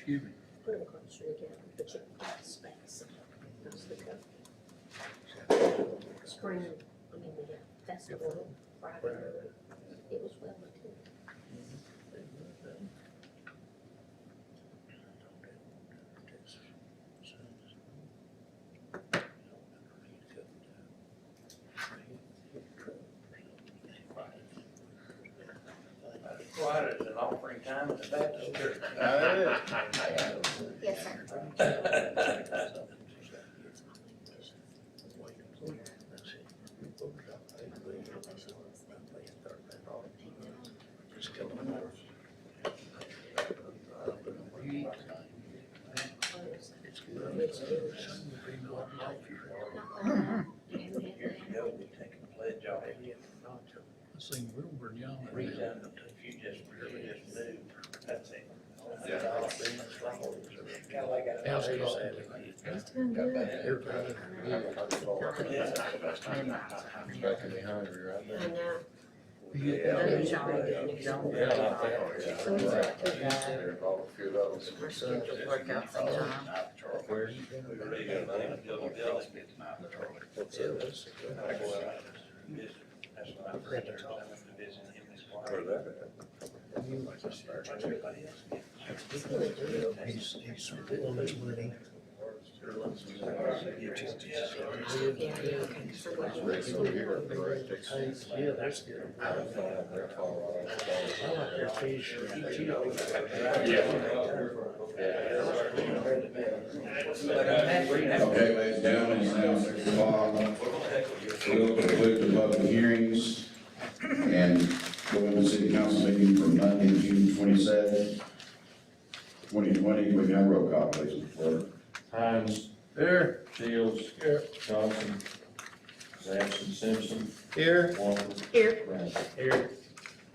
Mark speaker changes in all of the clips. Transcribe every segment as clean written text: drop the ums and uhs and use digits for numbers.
Speaker 1: Excuse me.
Speaker 2: Put them across your account, but you can put the space. That's the code. Spring, I mean, the festival, Friday, it was well attended.
Speaker 3: Quiet as an offering time at the Baptist church.
Speaker 2: Yes, sir.
Speaker 3: Here you go, we take a pledge off.
Speaker 1: I seen Wilbur Young.
Speaker 3: Redone, if you just really just knew, that's it.
Speaker 1: House call.
Speaker 4: Making me hungry right
Speaker 2: I
Speaker 4: now.
Speaker 2: know.
Speaker 4: Yeah.
Speaker 2: Those are getting exalted.
Speaker 4: There's all a few of those.
Speaker 2: Our schedule work out sometime.
Speaker 4: Where?
Speaker 3: We really got to build a building.
Speaker 4: What's this?
Speaker 3: That's what I'm afraid of. I went to visit him this
Speaker 4: Where
Speaker 3: morning.
Speaker 4: that at?
Speaker 3: Everybody else.
Speaker 1: He's on his money.
Speaker 2: Yeah, yeah, okay. So what you-
Speaker 4: Race over here at the right Texas.
Speaker 1: Yeah, that's good.
Speaker 4: I don't know, they're Colorado.
Speaker 1: I like their fish.
Speaker 5: Okay, ladies and gentlemen, it's now 6 o'clock. We'll conclude the public hearings and go into city council meeting for Monday, June 27th, 2020. We can have a roll call, please, Mr. Clerk.
Speaker 4: Hines. Here. Shields. Here. Johnson. Sampson, Simpson.
Speaker 1: Here.
Speaker 4: Walker.
Speaker 2: Here.
Speaker 4: Brown.
Speaker 1: Here.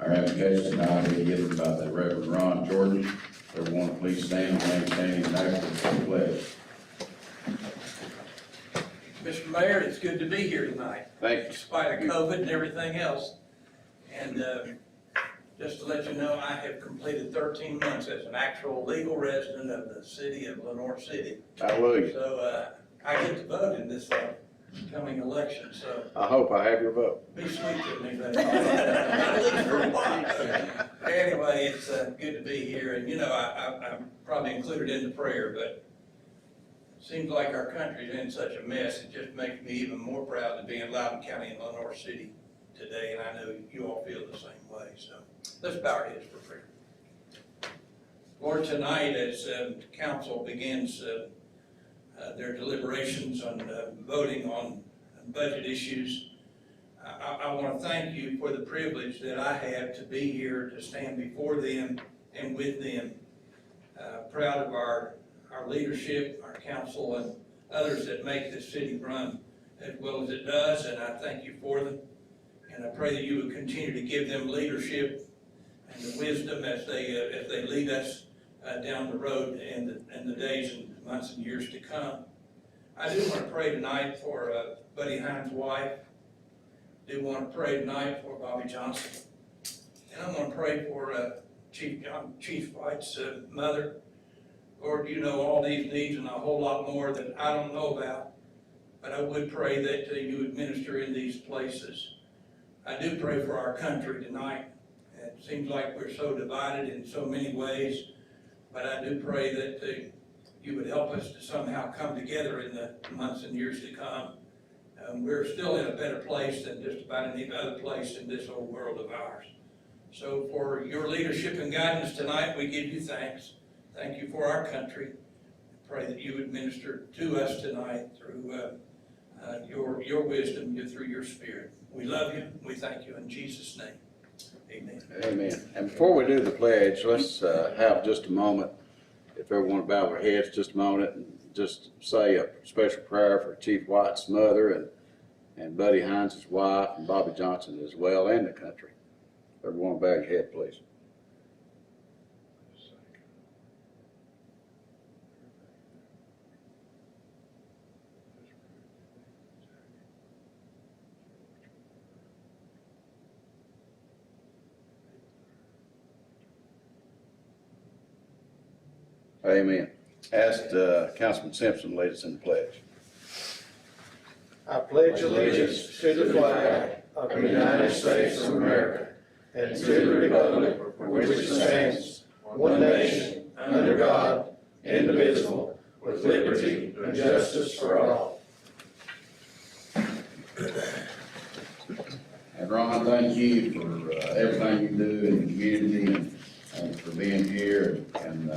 Speaker 5: Our application now to get about the Reverend Ron Jordan. Everyone, please stand, standing after the pledge.
Speaker 3: Mr. Mayor, it's good to be here tonight,
Speaker 5: Thank
Speaker 3: in spite of COVID and everything else. And just to let you know, I have completed 13 months as an actual legal resident of the city of Lenoir City.
Speaker 5: Hallelujah.
Speaker 3: So I get to vote in this coming election, so
Speaker 5: I hope I have your vote.
Speaker 3: be sweet to me, but at least for a while. Anyway, it's good to be here, and you know, I'm probably included in the prayer, but it seems like our country's in such a mess, it just makes me even more proud to be in Loudoun County and Lenoir City today, and I know you all feel the same way, so let's bow our heads for prayer. Lord, tonight as council begins their deliberations on voting on budget issues, I want to thank you for the privilege that I have to be here to stand before them and with them. Proud of our leadership, our council, and others that make this city run as well as it does, and I thank you for them. And I pray that you would continue to give them leadership and the wisdom as they lead us down the road in the days and months and years to come. I do want to pray tonight for Buddy Hines' wife. I do want to pray tonight for Bobby Johnson. And I want to pray for Chief White's mother. Lord, you know all these needs and a whole lot more that I don't know about. But I would pray that you would minister in these places. I do pray for our country tonight. It seems like we're so divided in so many ways. But I do pray that you would help us to somehow come together in the months and years to come. We're still in a better place than just about any other place in this old world of ours. So for your leadership and guidance tonight, we give you thanks. Thank you for our country. I pray that you would minister to us tonight through your wisdom, through your spirit. We love you. We thank you in Jesus' name. Amen.
Speaker 5: Amen. And before we do the pledge, let's have just a moment, if everyone bow their heads just a moment, and just say a special prayer for Chief White's mother and Buddy Hines' wife and Bobby Johnson as well, and the country. Everyone bow your head, please. Amen. Asked, Councilman Simpson to lead us in the pledge.
Speaker 1: I pledge allegiance to the flag of the United States of America and to the republic for which it stands, one nation, under God, indivisible, with liberty and justice for all.
Speaker 5: And Ron, thank you for everything you do in the community and for being here and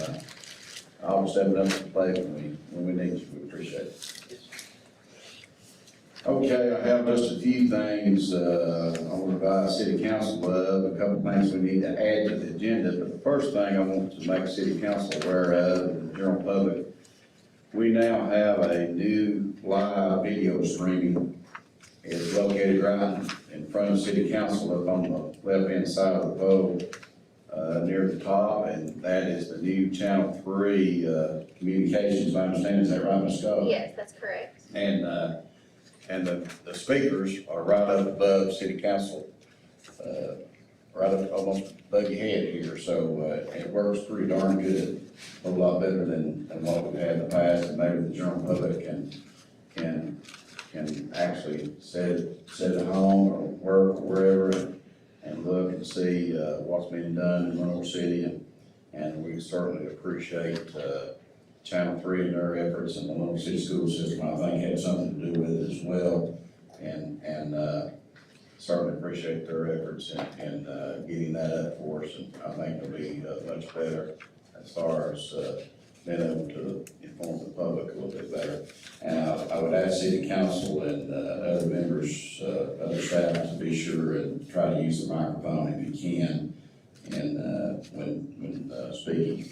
Speaker 5: always stepping up to the plate when we need you. We appreciate it. Okay, I have just a few things I want to advise City Council of, a couple of things we need to add to the agenda. But the first thing I want to make City Council aware of, and the general public, we now have a new live video streaming. It's located right in front of City Council up on the left-hand side of the pole, near the top, and that is the new Channel 3 communications, I understand, is that right, Ms. Scott?
Speaker 2: Yes, that's correct.
Speaker 5: And the speakers are right up above City Council, right up almost above your head here, so it works pretty darn good, a whole lot better than what we've had in the past, and maybe the general public can actually sit at home or work or wherever and look and see what's being done in Lenoir City, and we certainly appreciate Channel 3 and their efforts, and the Lenoir City school system, I think, had something to do with it as well, and certainly appreciate their efforts in getting that up for us, and I think it'll be much better as far as being able to inform the public a little bit better. And I would ask City Council and other members, other staff to be sure and try to use the microphone if you can, and when speaking.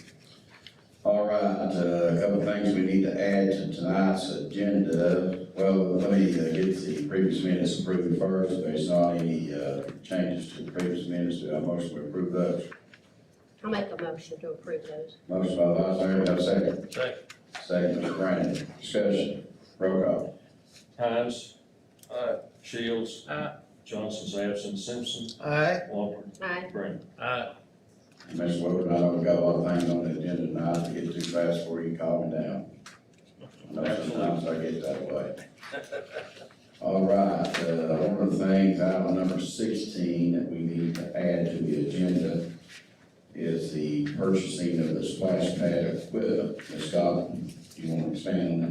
Speaker 5: All right, a couple of things we need to add to tonight's agenda. Well, let me get the previous minutes approved first. If there's not any changes to the previous minutes, do I have a motion to approve those?
Speaker 2: I'll make a motion to approve those.
Speaker 5: Motion by Vice Mayor, do I have a second?
Speaker 1: Second.
Speaker 5: Second, Mr. Brandon. Discussion. Roll call.
Speaker 4: Hines.
Speaker 1: Aye.
Speaker 4: Shields.
Speaker 1: Aye.
Speaker 4: Johnson's absent. Simpson.
Speaker 1: Aye.
Speaker 4: Walker.
Speaker 2: Aye.
Speaker 4: Brandon.
Speaker 1: Aye.
Speaker 5: Ms. Wood, I know we've got a lot of things on the agenda tonight. To get too fast for you, calm me down. I know sometimes I get that way. All right, one of the things, item number 16 that we need to add to the agenda is the purchasing of the splash pad equipment. Ms. Scott, do you want to expand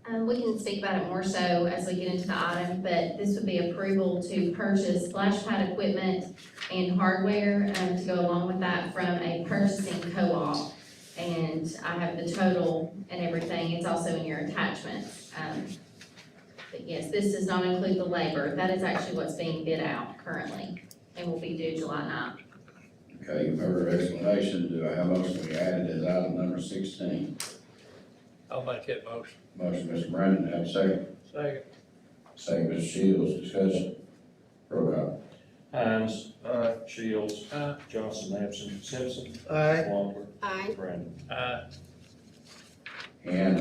Speaker 5: on
Speaker 6: We can speak about it more so as we get into the item, but this would be approval to purchase splash pad equipment and hardware, to go along with that from a purchasing co-op. And I have the total and everything, it's also in your attachments. But yes, this does not include the labor, that is actually what's being bid out currently, and will be due July 9th.
Speaker 5: that? Okay, you've heard our explanation. Do I have a motion we added as item number 16?
Speaker 1: I'll make that motion.
Speaker 5: Motion, Mr. Brandon, have a second.
Speaker 1: Second.
Speaker 5: Second, Mr. Shields, discussion. Roll call.
Speaker 4: Hines.
Speaker 1: Aye.
Speaker 4: Shields.
Speaker 1: Aye.
Speaker 4: Johnson absent. Simpson.
Speaker 1: Aye.
Speaker 4: Walker.
Speaker 2: Aye.
Speaker 4: Brandon.
Speaker 1: Aye.
Speaker 5: And,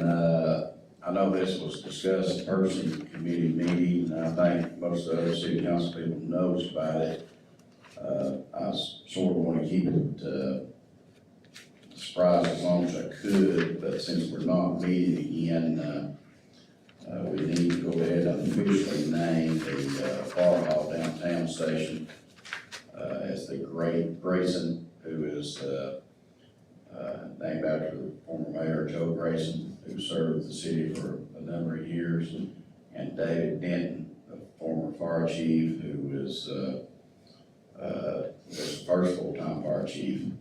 Speaker 5: I know this was discussed at purchasing committee meeting, and I think most of the other city council people knows about it. I sort of want to keep it, surprise as long as I could, but since we're not meeting again, we need to go ahead and officially name the Far Hall downtown station as the Grayson, who is named after the former mayor, Joe Grayson, who served the city for a number of years, and David Denton, the former fire chief, who was the first full-time fire chief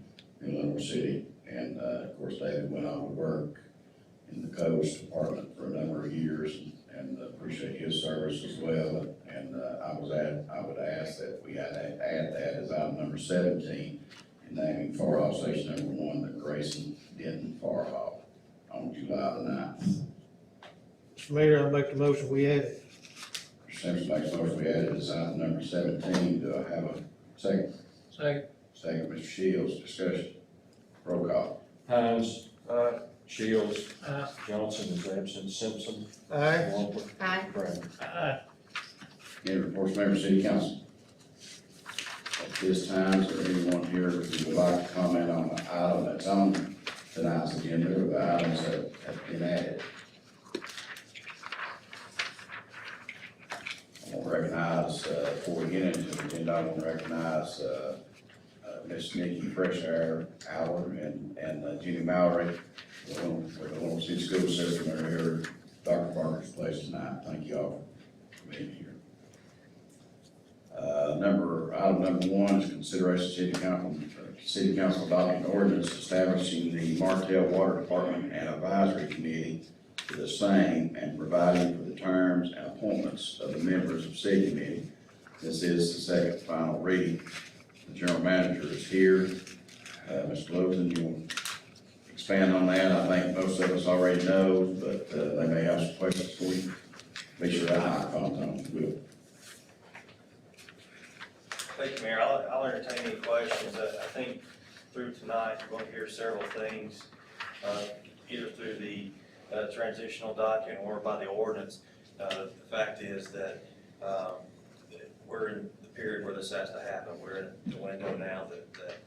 Speaker 5: in Lenoir City. And, of course, David went on to work in the codes department for a number of years, and appreciate his service as well. And, I would ask that we add that as item number 17, and naming Far Hall Station number 1, the Grayson Denton Far Hall, on July the 9th.
Speaker 1: Mr. Mayor, I'll make the motion we add it.
Speaker 5: Mr. Simpson makes a motion, we add it as item number 17. Do I have a second?
Speaker 1: Second.
Speaker 5: Second, Mr. Shields, discussion. Roll call.
Speaker 4: Hines.
Speaker 1: Aye.
Speaker 4: Shields.
Speaker 1: Aye.
Speaker 4: Johnson is absent. Simpson.
Speaker 1: Aye.
Speaker 4: Walker.
Speaker 2: Aye.
Speaker 4: Brandon.
Speaker 1: Aye.
Speaker 5: Any reports, member of City Council? At this time, is there anyone here who would like to comment on the item that's on tonight's agenda of the items that have been added. I want to recognize, before we get into the agenda, I want to recognize, Miss Nikki Freshour Howard and Judy Mallory. We're the Little City School System that are here at Dr. Barker's place tonight. Thank you all for being here. Item number one is consideration City Council adopting ordinance establishing the Martell Water Department and Advisory Committee for the same and providing for the terms and appointments of the members of city committee. This is the second final reading. The general manager is here. Mr. Logan, you want to expand on that? I think most of us already know, but they may have some questions for you. Make sure that microphone's on, if you will.
Speaker 7: Thank you, Mayor. I'll entertain any questions. I think through tonight, you're going to hear several things, either through the transitional document or by the ordinance. The fact is that we're in the period where this has to happen. We're in the window now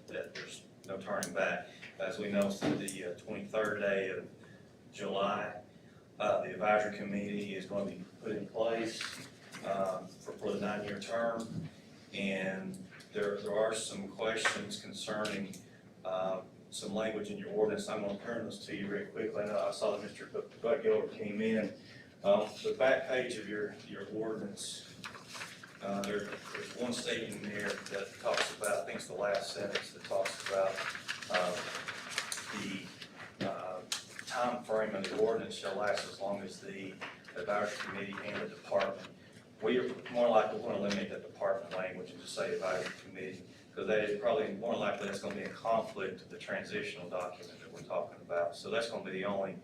Speaker 7: that there's no turning back. As we know, through the 23rd day of July, the advisory committee is going to be put in place for the 9-year term. And there are some questions concerning some language in your ordinance. I'm going to turn this to you very quickly. I know I saw that Mr. Gilbert came in. The back page of your ordinance, there's one statement in there that talks about, I think it's the last sentence that talks about the time frame of the ordinance shall last as long as the advisory committee and the department. We are more likely going to eliminate that department language and just say advisory committee, because that is probably more likely that's going to be in conflict with the transitional document that we're talking about. So that's going to be the only,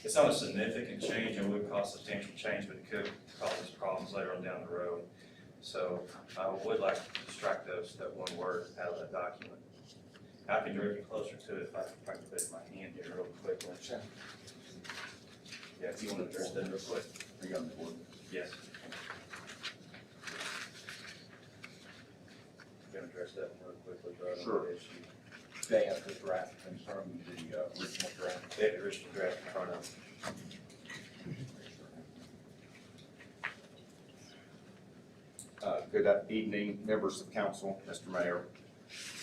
Speaker 7: it's not a significant change, it would cause substantial change, but it could cause us problems later on down the road. So I would like to strike that one word out of that document. I can direct you closer to it if I can put it in my hand here real quickly. Yeah, if you want to address that real quick.
Speaker 5: Are you on the board?
Speaker 7: Yes. Gonna address that one real quickly, bro.
Speaker 8: Sure. They have the draft confirming the original draft.
Speaker 7: They have the original draft in front of them.
Speaker 8: Good evening, members of council, Mr. Mayor,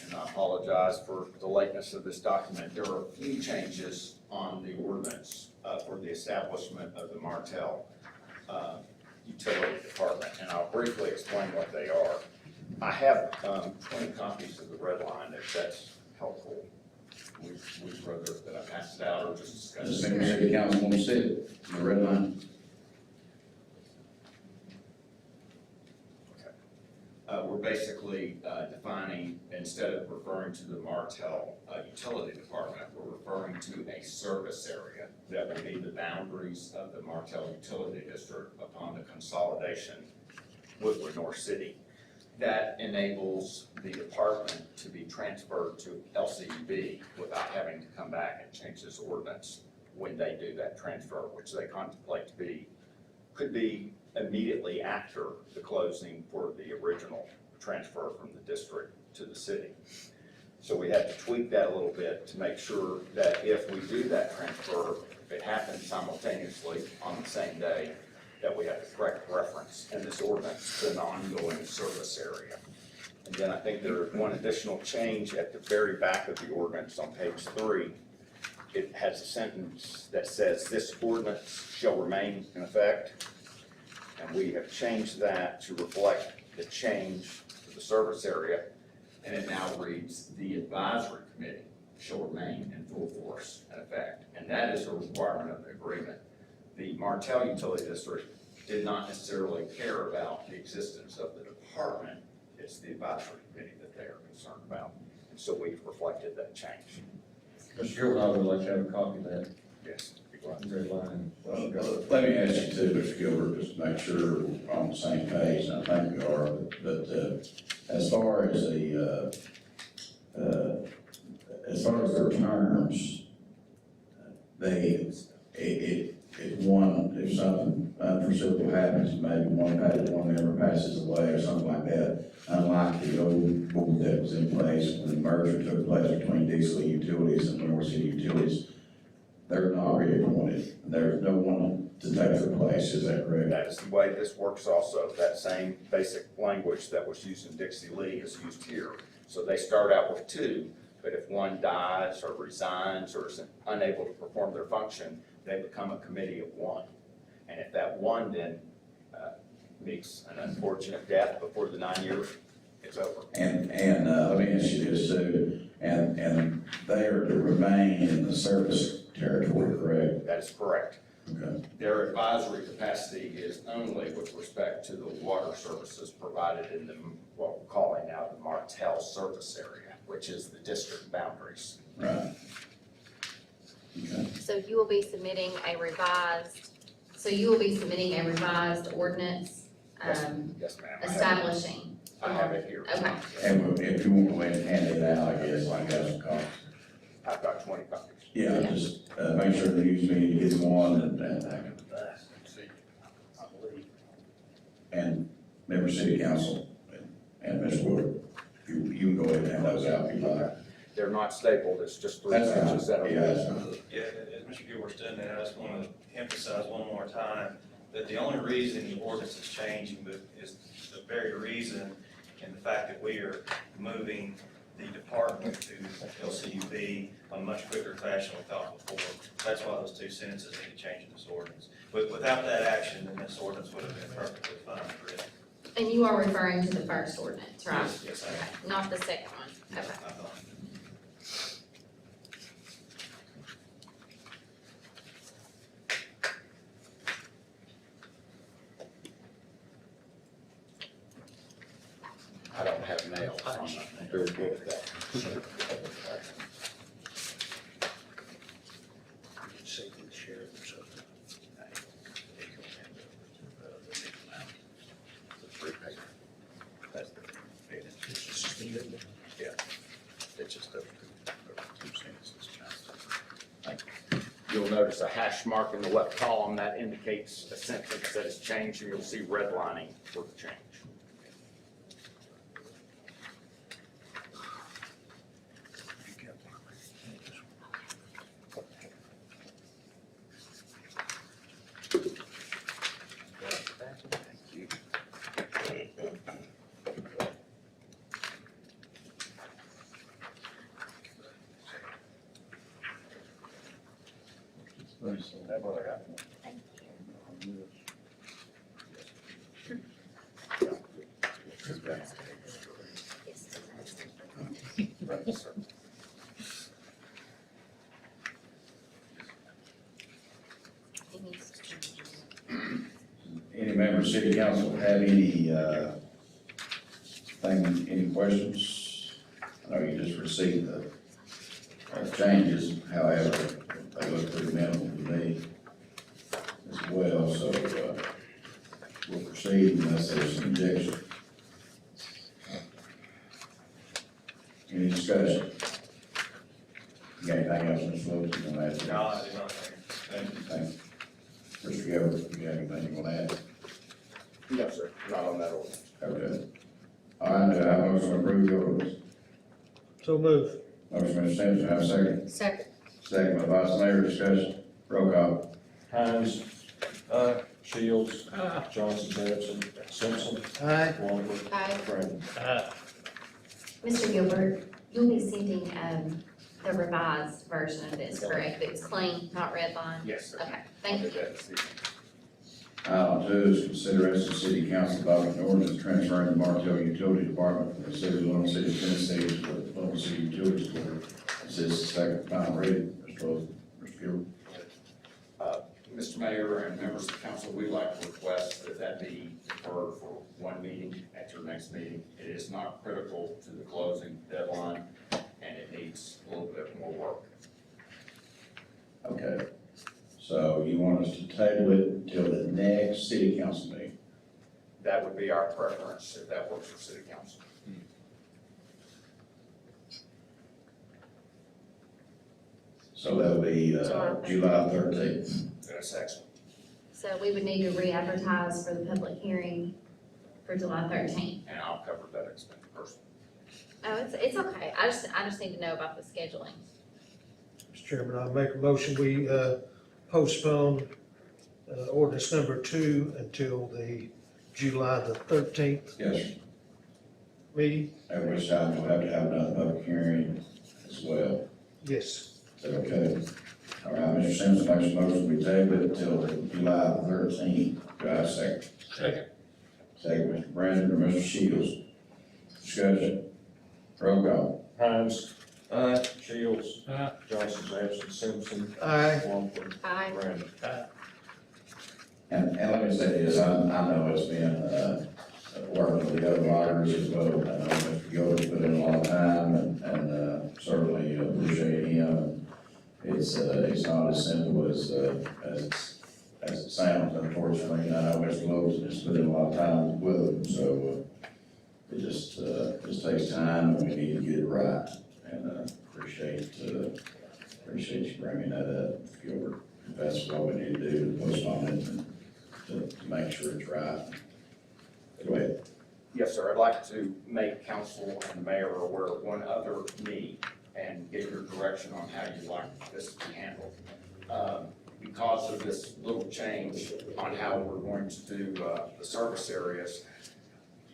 Speaker 8: and I apologize for the lateness of this document. There are a few changes on the ordinance for the establishment of the Martell Utility Department, and I'll briefly explain what they are. I have 20 copies of the red line, if that's helpful. We'd rather that I pass it out or just discuss
Speaker 5: Does
Speaker 8: it.
Speaker 5: the city council want to see it, the red line?
Speaker 8: We're basically defining, instead of referring to the Martell Utility Department, we're referring to a service area that would be the boundaries of the Martell Utility District upon the consolidation with Lenoir City. That enables the department to be transferred to LCUB without having to come back and change this ordinance when they do that transfer, which they contemplate to be, could be immediately after the closing for the original transfer from the district to the city. So we had to tweak that a little bit to make sure that if we do that transfer, if it happens simultaneously on the same day, that we have the correct reference in this ordinance to an ongoing service area. And then I think there is one additional change at the very back of the ordinance on page 3. It has a sentence that says, "This ordinance shall remain in effect." And we have changed that to reflect the change to the service area. And it now reads, "The advisory committee shall remain in full force and effect." And that is a requirement of the agreement. The Martell Utility District did not necessarily care about the existence of the department. It's the advisory committee that they are concerned about. And so we've reflected that change.
Speaker 4: Mr. Gilbert, I would like to have a copy of that
Speaker 8: Yes.
Speaker 4: red line.
Speaker 5: Well, let me ask you too, Mr. Gilbert, just to make sure we're on the same page, and I think we are, but as far as their terms, if something
Speaker 9: unforeseeable happens, maybe one member passes away or something like that. Unlike the old board that was in place when the merger took place between Diesel Utilities and North City Utilities, they're not reappointed. There's no one to take their place, is that correct?
Speaker 8: That is the way this works also. That same basic language that was used in Dixie Lee is used here. So they start out with two, but if one dies or resigns or is unable to perform their function, they become a committee of one. And if that one then meets an unfortunate death before the 9 years, it's over.
Speaker 9: And let me ask you this too, and they are to remain in the service territory, correct?
Speaker 8: That is correct.
Speaker 9: Okay.
Speaker 8: Their advisory capacity is only with respect to the water services provided in the, what we're calling now the Martell service area, which is the district boundaries.
Speaker 9: Right. Okay.
Speaker 6: So you will be submitting a revised ordinance,
Speaker 8: Yes, ma'am.
Speaker 6: establishing.
Speaker 8: I have it here.
Speaker 6: Okay.
Speaker 9: And if you want to go ahead and hand it out, I guess, like have some copies.
Speaker 8: I've got 20 copies.
Speaker 9: Yeah, just, make sure the news media gets one and member city council and Ms. Wood, you can go ahead and hand those out if you like.
Speaker 8: They're not stapled, it's just three
Speaker 9: That's fine.
Speaker 8: inches that are.
Speaker 9: Yeah, that's fine.
Speaker 7: Yeah, as Mr. Gilbert's done that, I just want to emphasize one more time that the only reason the ordinance is changing is the very reason and the fact that we are moving the department to LCUB on a much quicker fashion than we thought before. That's why those two sentences need to change in this ordinance. But without that action, then this ordinance would have been perfectly fine for it.
Speaker 6: And you are referring to the first ordinance, right?
Speaker 7: Yes, I am.
Speaker 6: Okay, not the second one, okay.
Speaker 7: I thought.
Speaker 5: I don't have nails, so I'm not very good at that. Yeah, it's just those two sentences.
Speaker 8: You'll notice a hash mark in the left column that indicates a sentence that is changed, and you'll see redlining for the change.
Speaker 9: Any member of city council have any, any questions? I know you just received the changes, however, they look pretty minimal to me as well, so, we'll proceed unless there's some objection. Any discussion? You got anything else, Ms. Wilson, you want to add?
Speaker 7: No, I do not think.
Speaker 9: Thank you. Mr. Gilbert, you got anything you want to add?
Speaker 8: No, sir, not on that ordinance.
Speaker 9: Okay. All right, do I have a motion to approve the ordinance?
Speaker 1: So move.
Speaker 9: Motion, Mr. Simpson, have a second.
Speaker 2: Second.
Speaker 9: Second by Vice Mayor, discussion. Roll call.
Speaker 4: Hines. Shields. Johnson, Sampson, Simpson.
Speaker 1: Aye.
Speaker 4: Waller.
Speaker 6: Aye.
Speaker 4: Brandon.
Speaker 6: Mr. Gilbert, you'll be sending, the revised version of this, correct? It's clean, not red line?
Speaker 8: Yes, sir.
Speaker 6: Okay, thank you.
Speaker 9: Item 2 is consideration of city council adopting an ordinance transferring the Martell Utility Department from the city of Little City, Tennessee to the Little City Utilities Board. This is the second final reading. Mr. Gilbert.
Speaker 8: Mr. Mayor and members of the council, we'd like to request that be deferred for one meeting at your next meeting. It is not critical to the closing deadline, and it needs a little bit more work.
Speaker 9: Okay. So you want us to table it until the next city council meeting?
Speaker 8: That would be our preference, if that works for city council.
Speaker 9: So that'll be, July 13th.
Speaker 8: That's excellent.
Speaker 6: So we would need to re-advertise for the public hearing for July 13th.
Speaker 8: And I'll cover that expense personally.
Speaker 6: Oh, it's okay. I just need to know about the scheduling.
Speaker 1: Mr. Chairman, I make a motion, we postpone ordinance number 2 until the July the 13th
Speaker 9: Yes,
Speaker 1: meeting.
Speaker 9: at which time we'll have to have another public hearing as well.
Speaker 1: Yes.
Speaker 9: Is that okay? All right, Mr. Simpson makes a motion, we table it until July the 13th. Do I have a second?
Speaker 4: Second.
Speaker 9: Second, Mr. Brandon or Mr. Shields. Discussion. Roll call.
Speaker 4: Hines. Shields. Johnson's absent, Simpson.
Speaker 1: Aye.
Speaker 4: Wampler.
Speaker 6: Aye.
Speaker 4: Brandon.
Speaker 9: And let me say this, I know it's been, working with the other auditors as well. I know Mr. Gilbert put in a lot of time and certainly appreciate him. It's not as simple as it sounds, unfortunately. I know Mr. Lowe's has put in a lot of time with them, so, it just takes time and we need to get it right. And, appreciate you bringing that up, Gilbert. That's what we need to do, to postpone it and to make sure it's right. Go ahead.
Speaker 8: Yes, sir. I'd like to make council and mayor aware of one other need and get your direction on how you'd like this to be handled. Because of this little change on how we're going to do the service areas,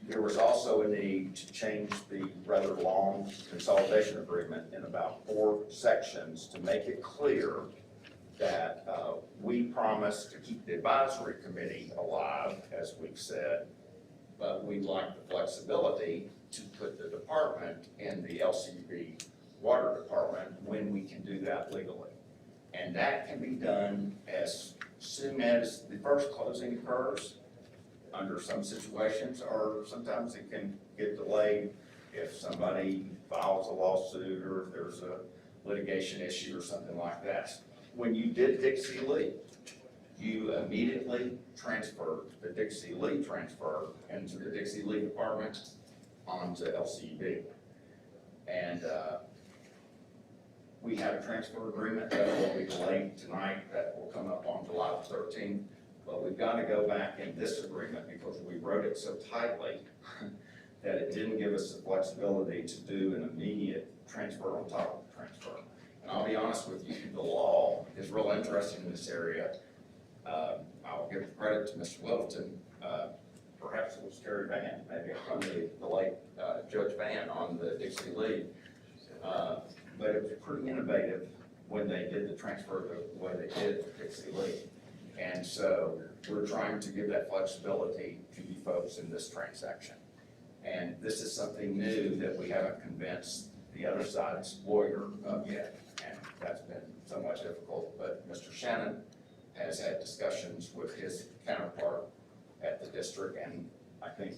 Speaker 8: there was also a need to change the rather long consolidation agreement in about 4 sections to make it clear that we promise to keep the advisory committee alive, as we've said, but we'd like the flexibility to put the department in the LCB water department when we can do that legally. And that can be done as soon as the first closing occurs under some situations, or sometimes it can get delayed if somebody files a lawsuit or if there's a litigation issue or something like that. When you did Dixie Lee, you immediately transferred the Dixie Lee transfer into the Dixie Lee department onto LCB. And we have a transfer agreement that will be delayed tonight, that will come up on July 13th. But we've got to go back in this agreement because we wrote it so tightly that it didn't give us the flexibility to do an immediate transfer on top of the transfer. And I'll be honest with you, the law is real interesting in this area. I'll give credit to Mr. Littleton, perhaps it was Terry Van, maybe from the late Judge Van on the Dixie Lee. But it was pretty innovative when they did the transfer the way they did for Dixie Lee. And so we're trying to give that flexibility to you folks in this transaction. And this is something new that we haven't convinced the other side's lawyer of yet. And that's been somewhat difficult, but Mr. Shannon has had discussions with his counterpart at the district, and I think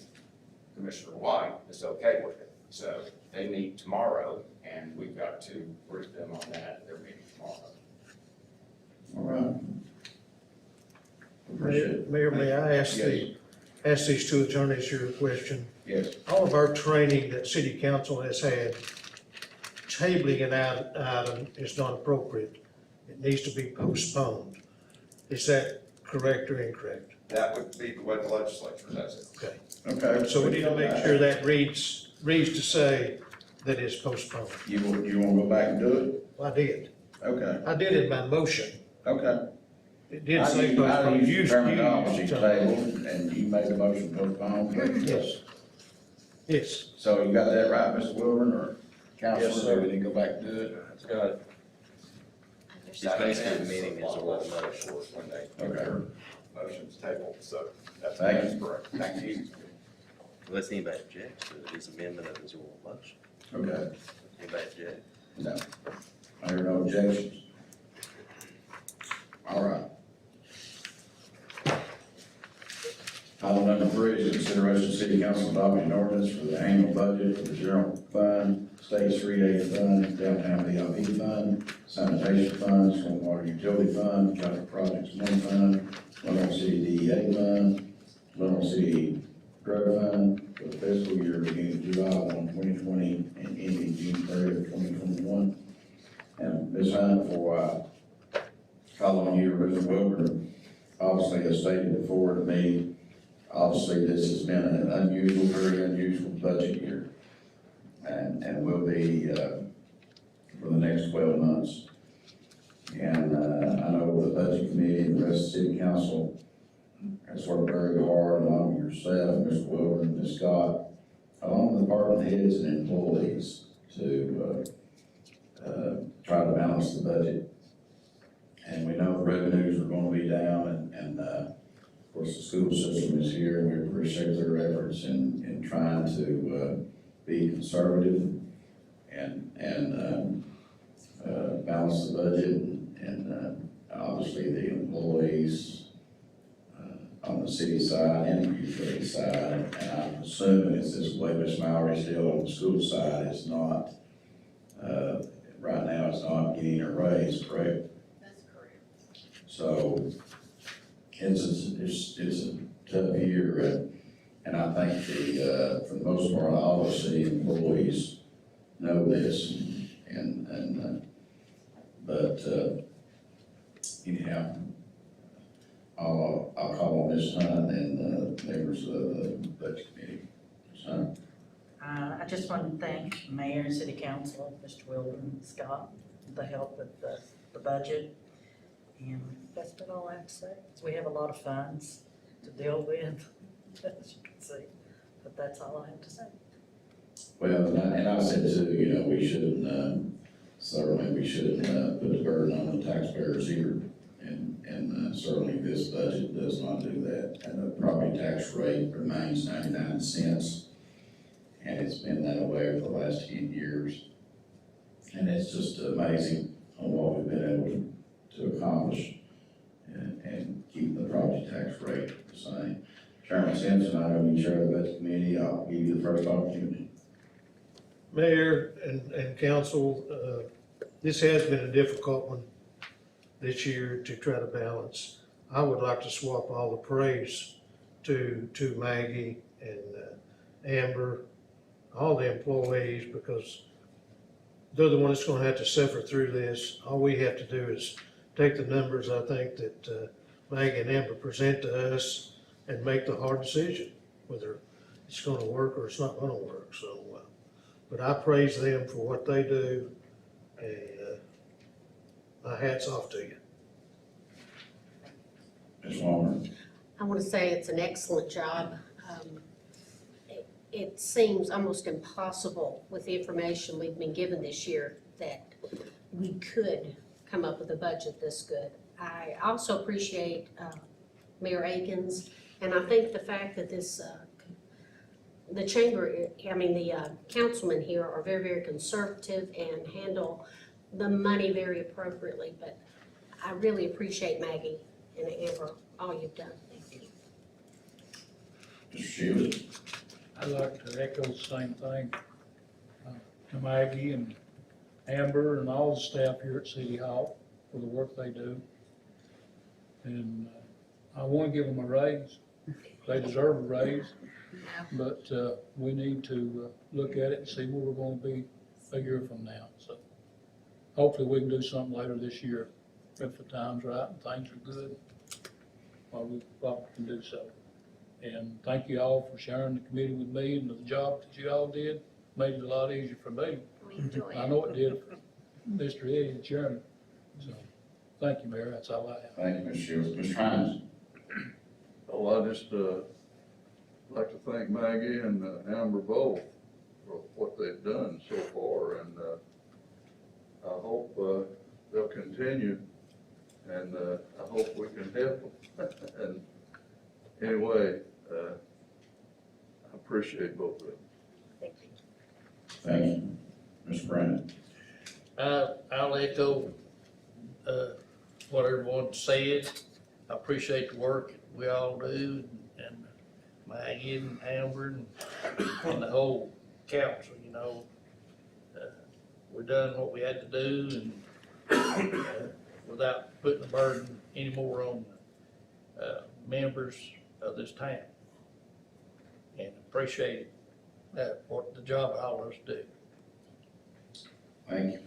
Speaker 8: Commissioner White is okay with it. So they meet tomorrow, and we've got to brief them on that at their meeting tomorrow.
Speaker 9: All right. Appreciate it.
Speaker 1: Mayor, may I ask
Speaker 9: Yes.
Speaker 1: ask these two attorneys your question?
Speaker 9: Yes.
Speaker 1: All of our training that city council has had, tabling an item is not appropriate. It needs to be postponed. Is that correct or incorrect?
Speaker 8: That would be the way the legislature does it.
Speaker 9: Okay.
Speaker 1: So we need to make sure that reads to say that it's postponed.
Speaker 9: You want to go back and do it?
Speaker 1: I did.
Speaker 9: Okay,
Speaker 1: I did in my motion.
Speaker 9: okay.
Speaker 1: It did
Speaker 9: I
Speaker 1: say
Speaker 9: use- I
Speaker 1: postponed.
Speaker 9: use
Speaker 1: You-
Speaker 9: the
Speaker 1: you
Speaker 9: terminology
Speaker 1: used-
Speaker 9: table, and you made the motion postpone.
Speaker 1: Yes. Yes.
Speaker 9: So you got that right, Mr. Wilburn, or
Speaker 4: Yes,
Speaker 9: Counselor,
Speaker 4: sir.
Speaker 9: so we need to go back and do it?
Speaker 4: Got it.
Speaker 10: It's basically the meeting is a work
Speaker 8: Of course, when they get
Speaker 9: Okay.
Speaker 8: their motions tabled, so that's
Speaker 9: Thank you.
Speaker 8: correct. Thank you.
Speaker 10: Unless anybody objects to his amendment of his oral motion.
Speaker 9: Okay,
Speaker 10: Anybody object?
Speaker 9: no. I hear no objections. All right. Item number 3 is consideration of city council adopting an ordinance for the annual budget for the general fund, state street aid fund, downtown VIP fund, sanitation funds, stormwater utility fund, capital projects 1 fund, Lenoir City DEA fund, Lenoir City drug fund for the fiscal year beginning July 1, 2020 and ending June 30, 2021. And Ms. Hunt, before I call on you, Mr. Wilbur, obviously, as stated before to me, obviously, this has been an unusual, very unusual budget year. And will be, for the next 12 months. And, I know the budget committee and the rest of the city council has worked very hard, along with yourself, Mr. Wilbur, and Ms. Scott, along with department heads and employees to, try to balance the budget. And we know the revenues are gonna be down, and of course, the school system is here, and we appreciate their efforts in trying to, be conservative and balance the budget, and obviously the employees on the city side and the utility side, and I'm assuming it's this way, Ms. Mallory, still on the school side, is not, right now, it's not getting a raise, correct?
Speaker 2: That's correct.
Speaker 9: So, it's a tough year, and I think for the most part, all the city employees know this, but anyhow, I'll call on Ms. Hunt and members of the budget committee. Ms. Hunt?
Speaker 11: I just want to thank the mayor and city council, Mr. Wilbur and Scott, for the help with the budget. And that's been all I have to say. We have a lot of funds to deal with, as you can see, but that's all I have to say.
Speaker 9: Well, and I said too, you know, we shouldn't, certainly we shouldn't put the burden on the taxpayers either. And certainly this budget does not do that. And the property tax rate remains 99 cents. And it's been that way for the last 10 years. And it's just amazing on what we've been able to accomplish and keep the property tax rate the same. Chairman Simpson, I know you chair the budget committee. I'll give you the first opportunity.
Speaker 1: Mayor and council, this has been a difficult one this year to try to balance. I would like to swap all the praise to Maggie and Amber, all the employees, because they're the ones that's gonna have to suffer through this. All we have to do is take the numbers, I think, that Maggie and Amber present to us and make the hard decision, whether it's gonna work or it's not gonna work, so. But I praise them for what they do, and my hat's off to you.
Speaker 9: Ms. Walker?
Speaker 2: I want to say it's an excellent job. It seems almost impossible with the information we've been given this year that we could come up with a budget this good. I also appreciate Mayor Akins, and I think the fact that this, the councilmen here are very, very conservative and handle the money very appropriately, but I really appreciate Maggie and Amber, all you've done. Thank you.
Speaker 9: Mr. Shields?
Speaker 12: I'd like to echo the same thing to Maggie and Amber and all the staff here at City Hall for the work they do. And I want to give them a raise. They deserve a raise. But we need to look at it and see where we're going to be a year from now. So hopefully we can do something later this year if the time's right and things are good. Well, we probably can do so. And thank you all for sharing the committee with me and the job that you all did. Made it a lot easier for me.
Speaker 2: We enjoy it.
Speaker 12: I know it did for Mr. Eddie, the chairman. So thank you, Mayor. That's all I have.
Speaker 9: Thank you, Mr. Shields. Mr. Hines?
Speaker 13: Well, I just like to thank Maggie and Amber both for what they've done so far, and I hope they'll continue, and I hope we can help them. And anyway, I appreciate both of them.
Speaker 2: Thank you.
Speaker 9: Thank you. Mr. Brandon?
Speaker 14: I'll echo what everyone said. I appreciate the work we all do, and Maggie and Amber and the whole council, you know. We done what we had to do, and without putting the burden anymore on members of this town. And appreciate what the job all of us do.
Speaker 9: Thank you.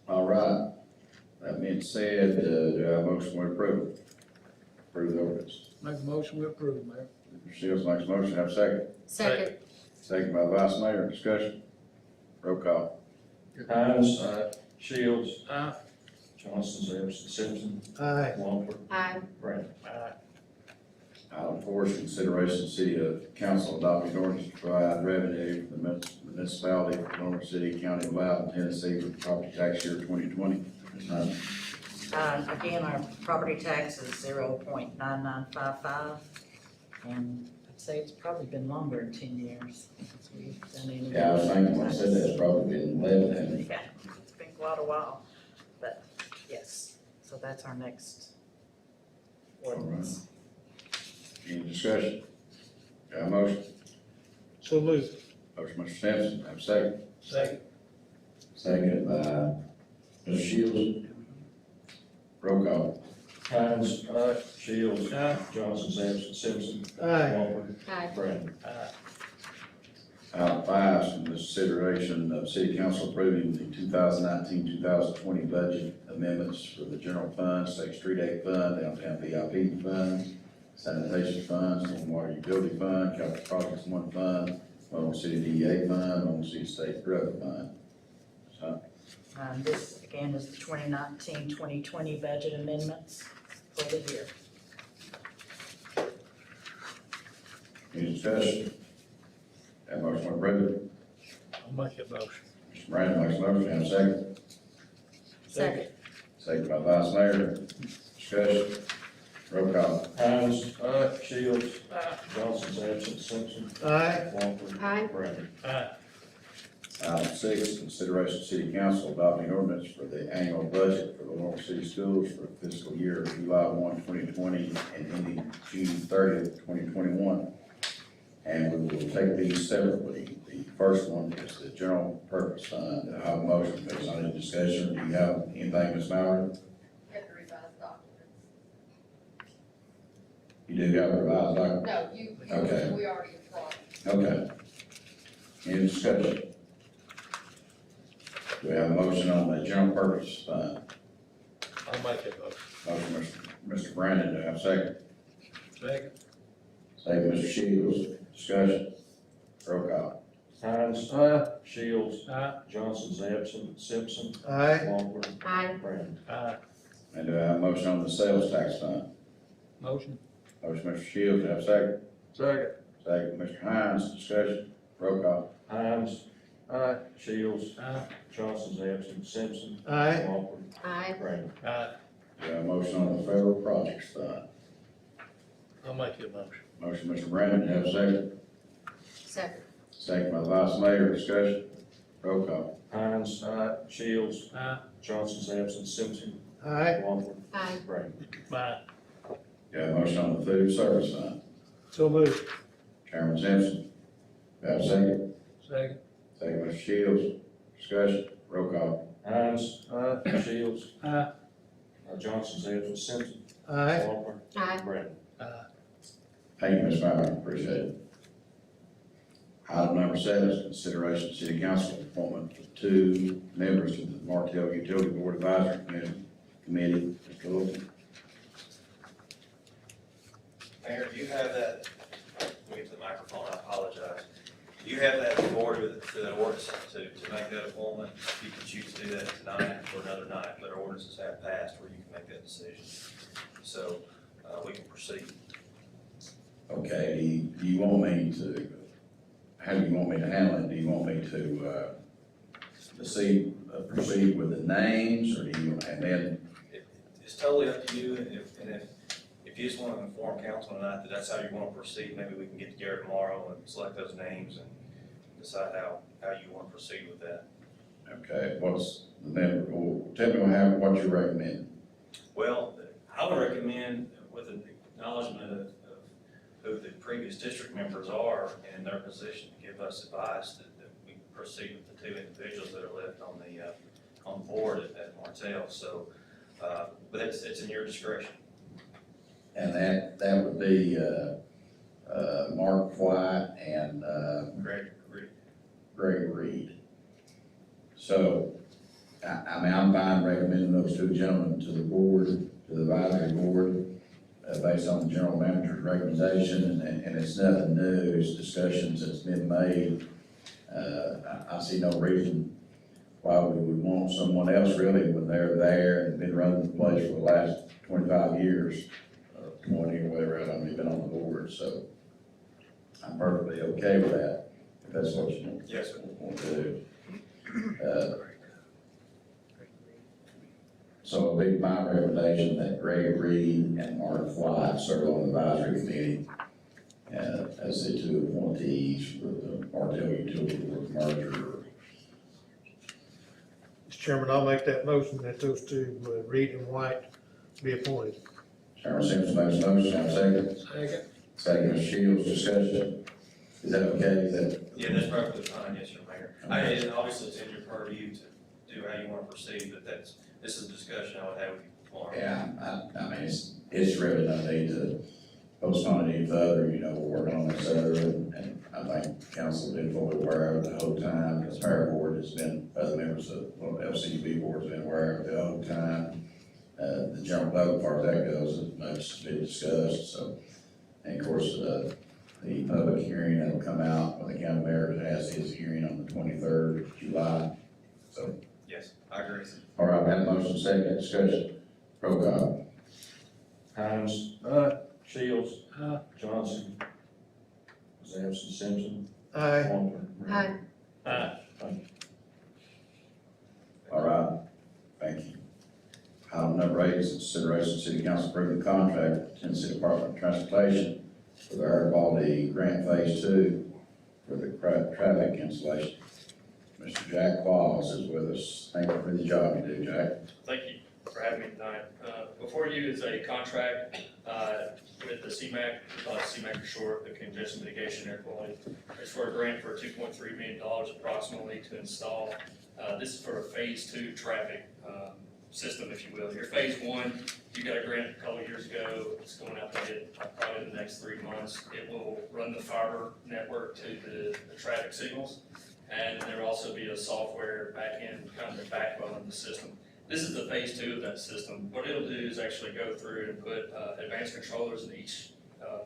Speaker 9: All right. That being said, do I have a motion for approval? approve the ordinance?
Speaker 12: Make a motion, we approve, Mayor.
Speaker 9: Mr. Shields makes a motion, have a second.
Speaker 2: Second.
Speaker 9: Second by the Vice Mayor, discussion. Roll call.
Speaker 4: Hines. Shields.
Speaker 12: Aye.
Speaker 4: Johnson's absent. Simpson.
Speaker 1: Aye.
Speaker 4: Wampler.
Speaker 2: Aye.
Speaker 4: Brandon.
Speaker 9: Item four is consideration of city council adopting ordinance to provide revenue for the municipality of Lenoir City, County of Loudoun, Tennessee for the property tax year 2020. Ms. Hunt.
Speaker 11: Again, our property tax is 0.9955, and I'd say it's probably been longer than 10 years since we've done any.
Speaker 9: Yeah, I was thinking when I said that, it's probably been 11, hasn't it?
Speaker 11: Yeah, it's been quite a while, but yes, so that's our next ordinance.
Speaker 9: Any discussion? Got a motion?
Speaker 12: So moved.
Speaker 9: Motion, Mr. Sampson, have a second.
Speaker 12: Second.
Speaker 9: Second by Mr. Shields. Roll call.
Speaker 4: Hines. Shields. Johnson's absent. Simpson.
Speaker 1: Aye.
Speaker 4: Wampler.
Speaker 2: Aye.
Speaker 4: Brandon.
Speaker 9: Item five is consideration of city council approving the 2019-2020 budget amendments for the general fund, state street aid fund, downtown VIP fund, sanitation fund, stormwater utility fund, capital projects one fund, Oklahoma City DEA fund, Oklahoma City State Drug fund. So,
Speaker 11: This, again, is the 2019-2020 budget amendments for the year.
Speaker 9: any discussion? Have a motion to approve.
Speaker 12: I'll make that motion.
Speaker 9: Mr. Brandon makes a motion, have a second.
Speaker 2: Second.
Speaker 9: Second by Vice Mayor. Discussion. Roll call.
Speaker 4: Hines. Shields. Johnson's absent. Simpson.
Speaker 1: Aye.
Speaker 4: Wampler.
Speaker 2: Aye.
Speaker 4: Brandon.
Speaker 9: Item six, consideration of city council adopting ordinance for the annual budget for the Lenoir City Schools for fiscal year July 1, 2020, and ending June 30th, 2021. And we will take these separately. The first one is the general purpose fund. I have a motion, based on any discussion. Do you have anything, Ms. Mallory?
Speaker 15: Have the revised documents.
Speaker 9: You do have a revised document?
Speaker 15: No,
Speaker 9: Okay.
Speaker 15: we already applied.
Speaker 9: Okay. Any discussion? Do we have a motion on the general purpose fund?
Speaker 14: I'll make that motion.
Speaker 9: Motion, Mr. Brandon, do I have a second?
Speaker 12: Second.
Speaker 9: Second, Mr. Shields. Discussion. Roll call.
Speaker 4: Hines. Shields.
Speaker 12: Aye.
Speaker 4: Johnson's absent. Simpson.
Speaker 1: Aye.
Speaker 4: Wampler.
Speaker 2: Aye.
Speaker 4: Brandon.
Speaker 9: And do I have a motion on the sales tax fund?
Speaker 12: Motion.
Speaker 9: Motion, Mr. Shields, do I have a second?
Speaker 13: Second.
Speaker 9: Second, Mr. Hines. Discussion. Roll call.
Speaker 4: Hines. Shields. Johnson's absent. Simpson.
Speaker 1: Aye.
Speaker 4: Wampler.
Speaker 2: Aye.
Speaker 4: Brandon.
Speaker 9: Do I have a motion on the federal projects fund?
Speaker 14: I'll make that motion.
Speaker 9: Motion, Mr. Brandon, do I have a second?
Speaker 2: Second.
Speaker 9: Second by the Vice Mayor. Discussion. Roll call.
Speaker 4: Hines. Shields. Johnson's absent. Simpson.
Speaker 1: Aye.
Speaker 4: Wampler.
Speaker 2: Aye.
Speaker 4: Brandon.
Speaker 9: Do I have a motion on the food service fund?
Speaker 1: So moved.
Speaker 9: Chairman Simpson. Do I have a second?
Speaker 12: Second.
Speaker 9: Second, Mr. Shields. Discussion. Roll call.
Speaker 4: Hines. Shields.
Speaker 12: Aye.
Speaker 4: Johnson's absent. Simpson.
Speaker 1: Aye.
Speaker 4: Wampler.
Speaker 2: Aye.
Speaker 4: Brandon.
Speaker 9: Thank you, Ms. Fowler, appreciate it. Item number seven is consideration of city council appointment for two members to the Martell Utility Board Advisory Committee. Mr. Wilson.
Speaker 7: Mayor, do you have that, let me get to the microphone, I apologize. Do you have that forward with the ordinance to make that appointment? You can choose to do that tonight or another night, but our ordinances have passed where you can make that decision. So, we can proceed.
Speaker 9: Okay, do you want me to, how do you want me to handle it? Do you want me to, proceed with the names, or do you, and then,
Speaker 7: It's totally up to you, and if you just want to inform council tonight that that's how you want to proceed, maybe we can get together tomorrow and select those names and decide how you want to proceed with that.
Speaker 9: okay, what's the member, well, tell me what you recommend.
Speaker 7: Well, I would recommend, with an acknowledgement of who the previous district members are and their position, to give us advice that we proceed with the two individuals that are left on the board at Martell. So, but it's in your discretion.
Speaker 9: And that would be, Mark White and,
Speaker 7: Greg Reed.
Speaker 9: Greg Reed. So, I mean, I'm fine recommending those two gentlemen to the board, to the advisory board. based on the general manager's recommendation, and it's nothing new, it's discussions that's been made. I see no reason why we would want someone else really when they're there and been running the place for the last 25 years, 20 or whatever, I've only been on the board, so I'm perfectly okay with that, if that's what you
Speaker 7: Yes, sir.
Speaker 9: want to do. So it'll be my recommendation that Greg Reed and Mark White serve on the advisory committee as the two appointees for the Martell Utility Board merger.
Speaker 1: Mr. Chairman, I'll make that motion that those two, Reed and White, be appointed.
Speaker 9: Chairman Simpson makes a motion, have a second.
Speaker 1: Second.
Speaker 9: Second, Mr. Shields, discussion. Is that okay? Is that?
Speaker 7: Yeah, that's perfectly fine, yes, sir, Mayor. And obviously, it's in your purview to do how you want to proceed, but this is a discussion I would have with you tomorrow.
Speaker 9: Yeah, I mean, it's really no need to postpone it any further, you know, we're working on this other, and I think council's been fully aware of it the whole time, because our board has been, other members of, well, LCB board's been aware of it the whole time. The general public, as far as that goes, as much has been discussed, so, and of course, the public hearing that'll come out when the county mayor has his hearing on the 23rd of July, so.
Speaker 7: Yes, I agree.
Speaker 9: All right, we have a motion, second, discussion, roll call.
Speaker 4: Hines. Shields. Johnson. Is absent. Simpson.
Speaker 1: Aye.
Speaker 4: Wonder.
Speaker 2: Aye.
Speaker 9: All right, thank you. Item number 8 is consideration of city council approving the contract with Tennessee Department of Transportation for the air quality grant phase 2 for the traffic installation. Mr. Jack Qualls is with us. Thank you for the job you do, Jack.
Speaker 16: Thank you for having me tonight. Before you is a contract with the CMAQ, we call it CMAQ for short, the Congestion Mitigation Air Quality. It's for a grant for $2.3 million approximately to install. This is for a phase 2 traffic system, if you will. Your phase 1, you got a grant a couple of years ago. It's going out to bid probably in the next 3 months. It will run the fiber network to the traffic signals. And there will also be a software backend, kind of the backbone of the system. This is the phase 2 of that system. What it'll do is actually go through and put advanced controllers in each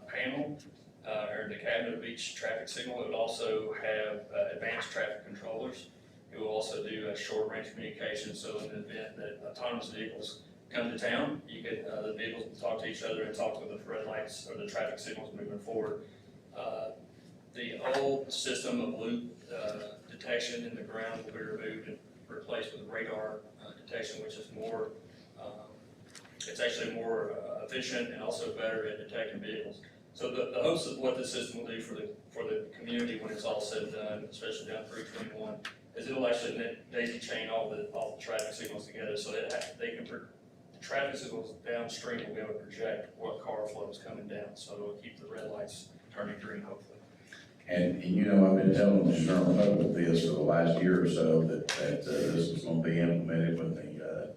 Speaker 16: panel or the cabinet of each traffic signal. It will also have advanced traffic controllers. It will also do a short-range communication, so in the event that autonomous vehicles come to town, you can, the vehicles will talk to each other and talk to the red lights or the traffic signals moving forward. The old system of loop detection in the ground will be removed and replaced with radar detection, which is more, it's actually more efficient and also better at detecting vehicles. So the hopes of what the system will do for the community when it's all said and done, especially down 321, is it'll actually daisy chain all the traffic signals together so that they can, the traffic signals downstream will be able to project what car flow is coming down. So it'll keep the red lights turning green, hopefully.
Speaker 9: And you know, I've been telling the general public this for the last year or so, that this was gonna be implemented when the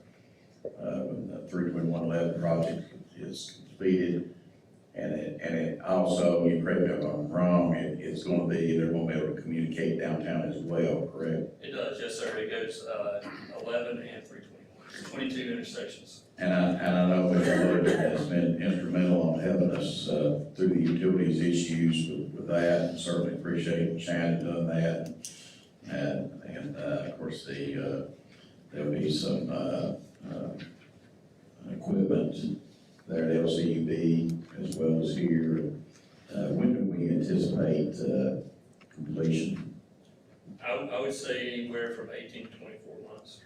Speaker 9: 32111 project is completed. And it also, you correct me if I'm wrong, it's gonna be, they're gonna be able to communicate downtown as well, correct?
Speaker 16: It does, yes, sir. It goes 11 and 321, 22 intersections.
Speaker 9: And I know Mr. Wood has been instrumental on helping us through the utilities issues with that, and certainly appreciate Chad doing that. And of course, there'll be some equipment there at LCUB as well as here. When do we anticipate completion?
Speaker 16: I would say anywhere from 18 to 24 months.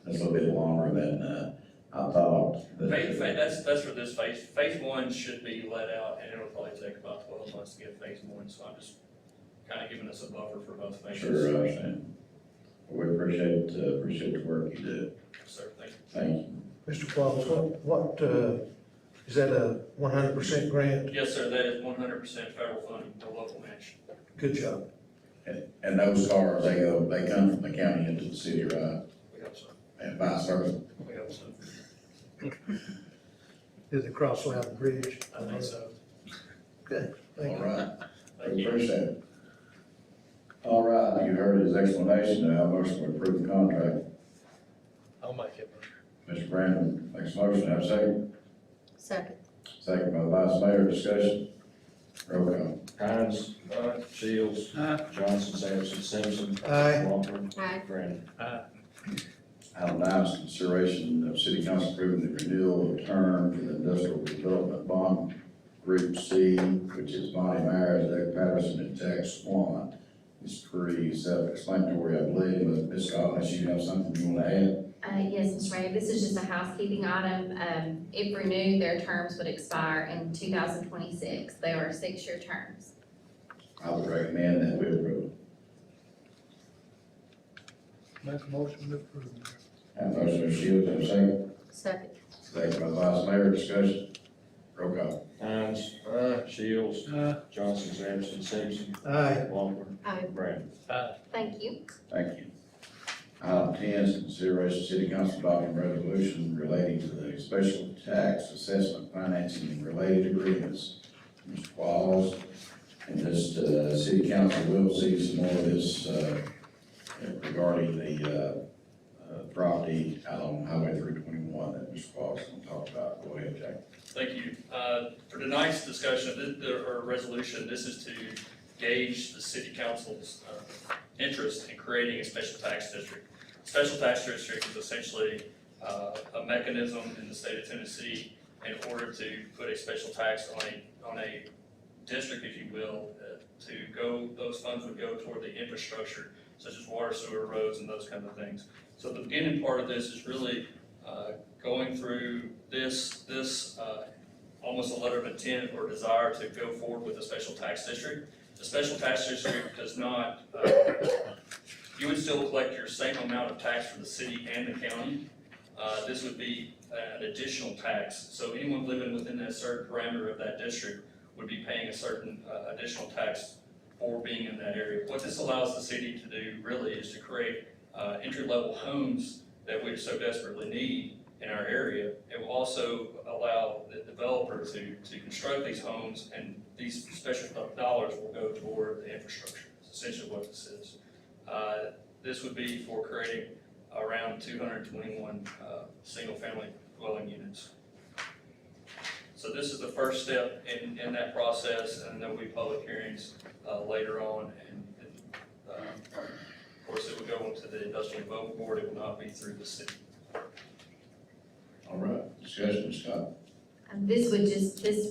Speaker 9: That's a little bit longer than I thought.
Speaker 16: That's for this phase. Phase 1 should be let out, and it'll probably take about 12 months to get phase 1, so I'm just kind of giving us a buffer for both phases.
Speaker 9: Sure, I understand. We appreciate the work you do.
Speaker 16: Yes, sir, thank you.
Speaker 9: Thank you.
Speaker 1: Mr. Qualls, what, is that a 100% grant?
Speaker 16: Yes, sir, that is 100% federal funding, no local match.
Speaker 1: Good job.
Speaker 9: And those cars, they come from the county into the city, right?
Speaker 16: We hope so.
Speaker 9: And vice versa.
Speaker 16: We hope so.
Speaker 1: Did they cross Loudon Bridge?
Speaker 16: I think so.
Speaker 1: Okay, thank
Speaker 9: All
Speaker 1: you.
Speaker 9: right.
Speaker 16: Thank you.
Speaker 9: Appreciate it. All right, you heard his explanation, now motion to approve the contract.
Speaker 14: I'll make it.
Speaker 9: Mr. Brandon makes a motion, have a second.
Speaker 2: Second.
Speaker 9: Second by Vice Mayor, discussion. Roll call.
Speaker 4: Hines. Shields. Johnson, Sampson, Simpson.
Speaker 1: Aye.
Speaker 4: Walker.
Speaker 2: Aye.
Speaker 4: Brandon.
Speaker 9: Item nine is consideration of city council approving the renewal of term for the industrial development bond group C, which is Bonnie Myers, Doug Patterson, and Jack Swan. It's pretty self-explanatory, I believe, but Ms. Scott, unless you have something you want to add?
Speaker 6: Yes, Mr. Mayor, this is just a housekeeping item. If renewed, their terms would expire in 2026. They are 6-year terms.
Speaker 9: I would recommend that we approve.
Speaker 12: Make a motion to approve.
Speaker 9: Have a motion, Mr. Shields, have a second.
Speaker 2: Second.
Speaker 9: Second by Vice Mayor, discussion. Roll call.
Speaker 4: Hines. Shields. Johnson, Sampson, Simpson.
Speaker 1: Aye.
Speaker 4: Walker.
Speaker 2: Aye.
Speaker 4: Brandon.
Speaker 6: Thank you.
Speaker 9: Thank you. Item 10 is consideration of city council adopting resolution relating to the special tax assessment financing and related agreements. Mr. Qualls, and this, city council will see some more of this, regarding the, property out on Highway 321 that Mr. Qualls is gonna talk about. Go ahead, Jack.
Speaker 16: Thank you. For tonight's discussion, or resolution, this is to gauge the city council's interest in creating a special tax district. Special tax district is essentially a mechanism in the state of Tennessee in order to put a special tax on a district, if you will, those funds would go toward the infrastructure, such as water, sewer, roads, and those kind of things. So the beginning part of this is really going through this almost a letter of intent or desire to go forward with a special tax district. The special tax district does not, you would still collect your same amount of tax for the city and the county. This would be an additional tax. So anyone living within that certain parameter of that district would be paying a certain additional tax for being in that area. What this allows the city to do really is to create entry-level homes that we so desperately need in our area. It will also allow the developer to construct these homes, and these special dollars will go toward the infrastructure. That's essentially what this is. This would be for creating around 221 single-family dwelling units. So this is the first step in that process, and there'll be public hearings later on. And of course, it would go into the industrial development board. It will not be through the city.
Speaker 9: All right, discussion, Scott.
Speaker 6: This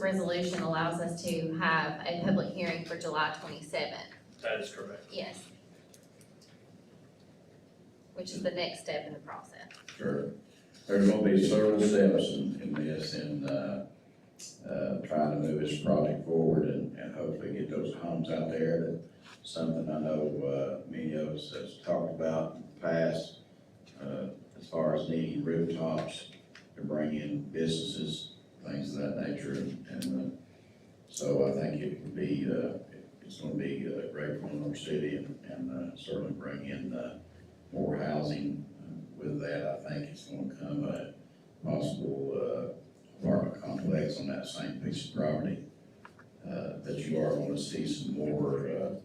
Speaker 6: resolution allows us to have a public hearing for July 27th.
Speaker 16: That is correct.
Speaker 6: Yes. Which is the next step in the process.
Speaker 9: Sure. There's gonna be several steps in this, trying to move this project forward and hopefully get those homes out there. That something I know, many of us has talked about in the past, as far as needing rooftops to bring in businesses, things of that nature. And so I think it would be, it's gonna be great for our city and certainly bring in, more housing. With that, I think it's gonna come a possible, apartment complex on that same piece of property. That you are gonna see some more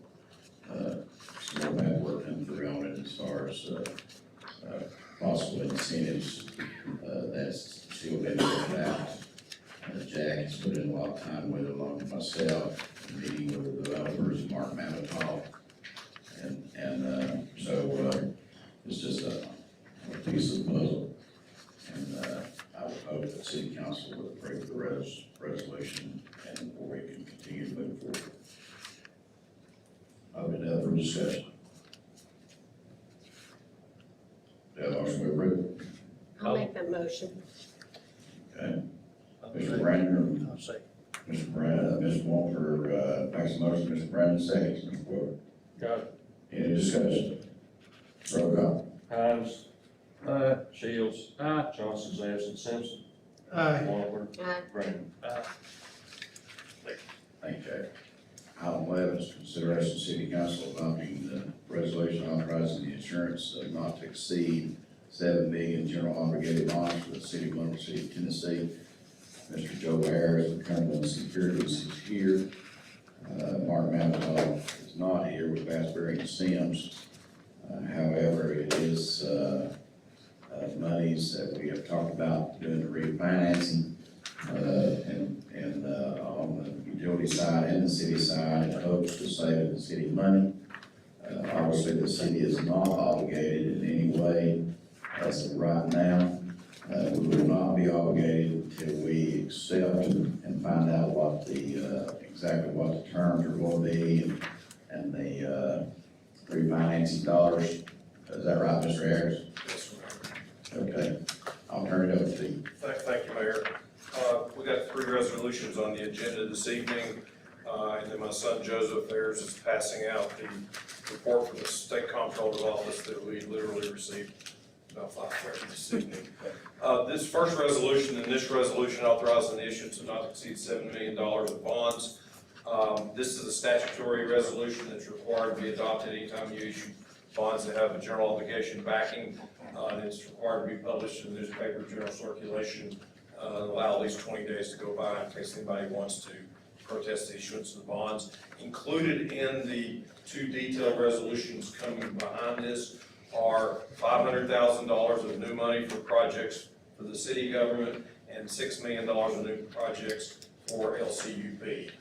Speaker 9: paperwork come through on it as far as, possible incentives, that's still been worked out. Jack has put in a lot of time with it, along with myself, meeting with the developers, Mark Mamatoff. And so, it's just a piece of the puzzle. And, I would hope that city council would approve the resolution and we can continue to move forward. Open it up for discussion. Do you have a motion to approve?
Speaker 2: I'll make that motion.
Speaker 9: Okay. Mr. Brandon,
Speaker 14: I'll say.
Speaker 9: Mr. Brandon, Mr. Walter, makes a motion, Mr. Brandon seconds, Mr. Quiller.
Speaker 4: Got it.
Speaker 9: Any discussion? Roll call.
Speaker 4: Hines. Shields. Johnson, Sampson, Simpson.
Speaker 1: Aye.
Speaker 4: Walker.
Speaker 2: Aye.
Speaker 4: Brandon.
Speaker 9: Thank you, Jack. Item 11 is consideration of city council adopting the resolution authorizing the insurance of not to exceed $7 million general obligated bonds for the city of Monroe City, Tennessee. Mr. Joe Harris with Cumberland Securities is here. Mark Mamatoff is not here with Bassbury and Sims. However, it is monies that we have talked about doing the refinancing, and and, on the utility side and the city side in hopes to save the city money. Obviously, the city is not obligated in any way as of right now. We will not be obligated until we accept and find out what the, exactly what the terms are going to be and the, refinancing dollars. Is that right, Mr. Harris?
Speaker 1: Yes, sir.
Speaker 9: Okay, I'll turn it over to you.
Speaker 1: Thank you, Mayor. We got 3 resolutions on the agenda this evening, and then my son Joseph Ayers is passing out the report from the State Comptroller's Office that we literally received about 5:30 this evening. This first resolution, and this resolution authorizing the issuance of not to exceed $7 million of bonds. This is a statutory resolution that's required to be adopted anytime you issue bonds that have a general obligation backing. And it's required to be published in the newspaper general circulation, allow at least 20 days to go by in case anybody wants to protest the issuance of the bonds. Included in the 2 detailed resolutions coming behind this are $500,000 of new money for projects for the city government and $6 million of new projects for LCUP.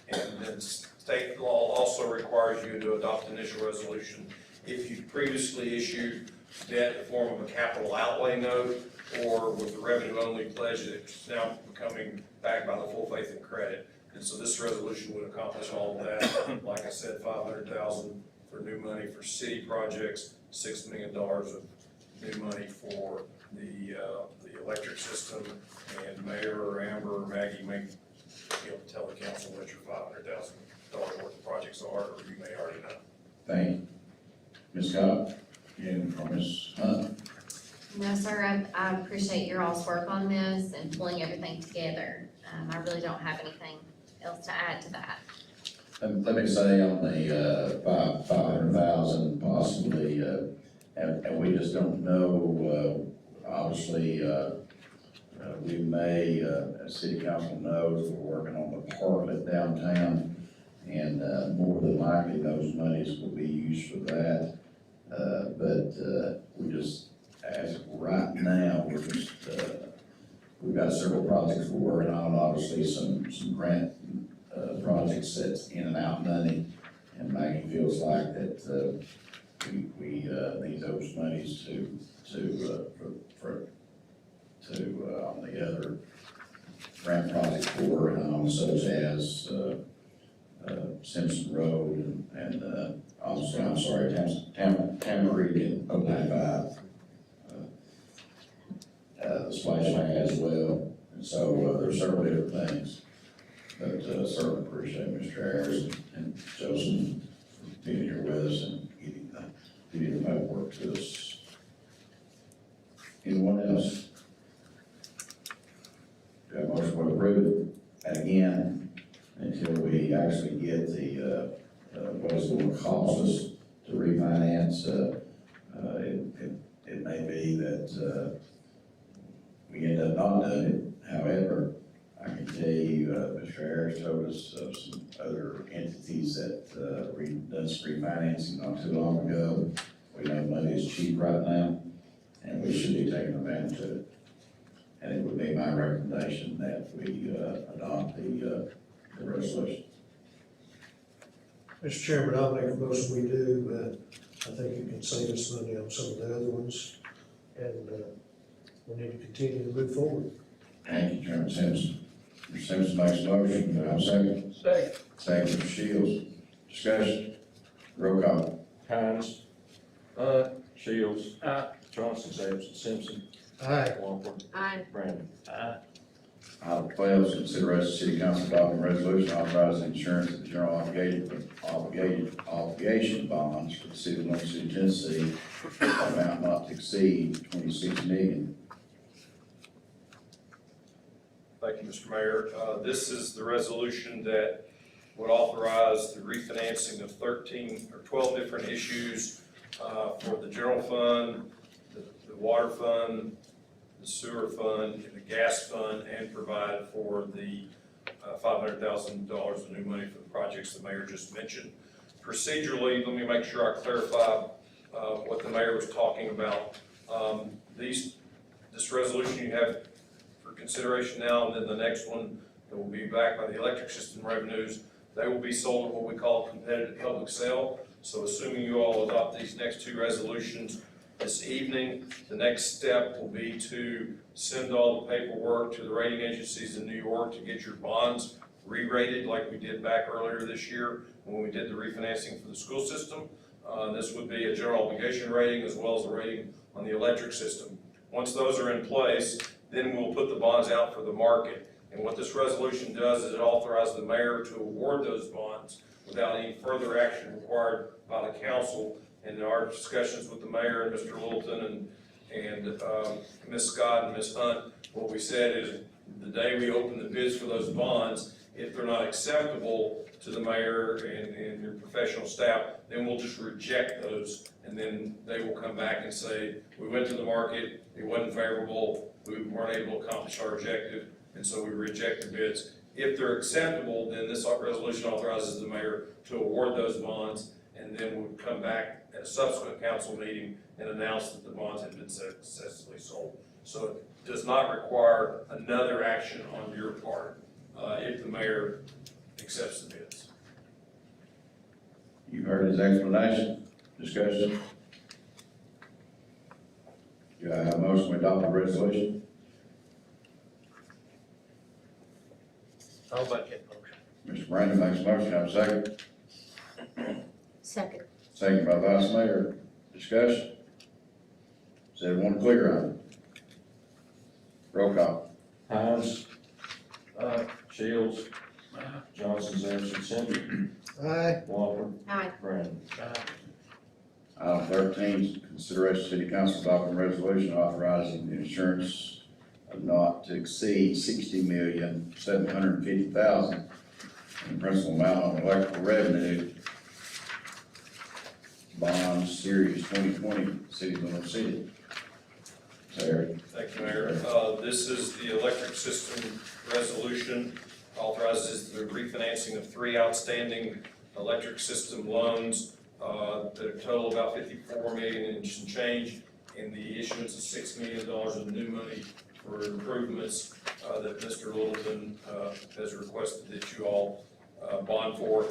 Speaker 1: And then state law also requires you to adopt initial resolution if you previously issued debt in the form of a capital outlay note or with the revenue-only pledge that's now becoming backed by the full faith and credit. And so this resolution would accomplish all of that. Like I said, $500,000 for new money for city projects, $6 million of new money for the electric system. And Mayor or Amber or Maggie may be able to tell the council what your $500,000 worth of projects are, or you may already know.
Speaker 9: Thank you. Ms. Scott, and from Ms. Hunt.
Speaker 6: No, sir, I appreciate your all's work on this and pulling everything together. I really don't have anything else to add to that.
Speaker 9: Let me say on the, 500,000 possibly, and we just don't know, obviously, we may, as city council knows, we're working on the parklet downtown, and, more than likely, those monies will be used for that. But we just, as of right now, we're just, we've got several projects we're working on, obviously some grant, projects that's in and out money, and Maggie feels like that, we need those monies to on the other grant projects we're working on, such as, Simpson Road and obviously, I'm sorry, Tamarick and O95. The splash pad as well, and so, there's several different things. But, certainly appreciate Mr. Harris and Joseph for being here with us and getting the paperwork to us. Anyone else? Do I have a motion to approve it? And again, until we actually get the, what it's going to cost us to refinance, it may be that, we end up not doing it. However, I can tell you, Mr. Harris told us of some other entities that, done some refinancing not too long ago. We know money is cheap right now, and we should be taking advantage of it. And it would be my recommendation that we, adopt the resolution.
Speaker 1: Mr. Chairman, I'll make a motion we do. I think you can save us money on some of the other ones, and we need to continue to move forward.
Speaker 9: Thank you, Chairman Simpson. Mr. Simpson makes a motion, do I have a second?
Speaker 12: Second.
Speaker 9: Second, Mr. Shields. Discussion. Roll call.
Speaker 4: Hines. Shields. Johnson's absent. Simpson.
Speaker 1: Aye.
Speaker 4: Wampler.
Speaker 2: Aye.
Speaker 4: Brandon.
Speaker 9: Item 12 is consideration of city council adopting resolution authorizing insurance of the general obligation bonds for the city of Lenoir City, Tennessee, amount not to exceed $26 million.
Speaker 1: Thank you, Mr. Mayor. This is the resolution that would authorize the refinancing of 13 or 12 different issues for the general fund, the water fund, the sewer fund, and the gas fund, and provide for the $500,000 of new money for the projects the mayor just mentioned. Procedurally, let me make sure I clarify what the mayor was talking about. This resolution you have
Speaker 17: for consideration now, and then the next one that will be backed by the electric system revenues, they will be sold at what we call competitive public sale. So assuming you all adopt these next two resolutions this evening, the next step will be to send all the paperwork to the rating agencies in New York to get your bonds re-rated like we did back earlier this year when we did the refinancing for the school system. This would be a general obligation rating as well as a rating on the electric system. Once those are in place, then we'll put the bonds out for the market. And what this resolution does is it authorizes the mayor to award those bonds without any further action required by the council. And in our discussions with the mayor and Mr. Littleton and Ms. Scott and Ms. Hunt, what we said is the day we open the bids for those bonds, if they're not acceptable to the mayor and your professional staff, then we'll just reject those. And then they will come back and say, we went to the market, it wasn't favorable, we weren't able to accomplish our objective, and so we reject the bids. If they're acceptable, then this resolution authorizes the mayor to award those bonds, and then we'll come back at a subsequent council meeting and announce that the bonds have been successfully sold. So it does not require another action on your part if the mayor accepts the bids.
Speaker 9: You heard his explanation, discussion. Do I have a motion to adopt the resolution?
Speaker 14: I'll make that motion.
Speaker 9: Mr. Brandon makes a motion, have a second.
Speaker 2: Second.
Speaker 9: Second by Vice Mayor, discussion. Is everyone clear on it? Roll call.
Speaker 4: Hines. Shields. Johnson, Sampson, Simpson.
Speaker 1: Aye.
Speaker 4: Walker.
Speaker 2: Aye.
Speaker 4: Brandon.
Speaker 9: Item 13, consideration city council adopting resolution authorizing the insurance of not to exceed $60,750,000 in principal amount on electrical revenue bonds series 2020, City of Lenoir City. Sarah.
Speaker 17: Thank you, Mayor. This is the electric system resolution, authorizes the refinancing of 3 outstanding electric system loans that total about $54 million and some change, and the issuance of $6 million of new money for improvements that Mr. Littleton has requested that you all bond for.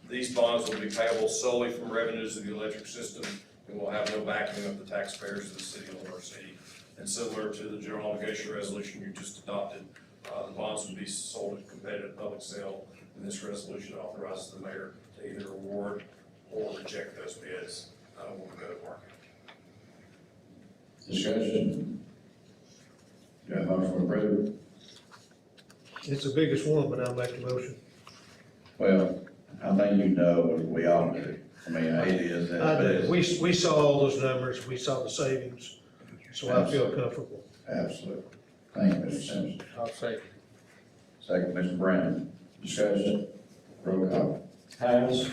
Speaker 17: These bonds will be payable solely from revenues of the electric system and will have no backing of the taxpayers of the city of Lenoir City. And similar to the general obligation resolution you just adopted, the bonds would be sold at competitive public sale, and this resolution authorizes the mayor to either award or reject those bids when we go to market.
Speaker 9: Discussion. Do I have a motion to approve?
Speaker 1: It's the biggest one, but I'll make the motion.
Speaker 9: Well, I think you know what we all do. I mean, it is.
Speaker 1: I do. We saw all those numbers, we saw the savings, so I feel comfortable.
Speaker 9: Absolutely. Thank you, Mr. Simpson.
Speaker 14: I'll say.
Speaker 9: Second, Mr. Brandon. Discussion. Roll call.
Speaker 4: Hines.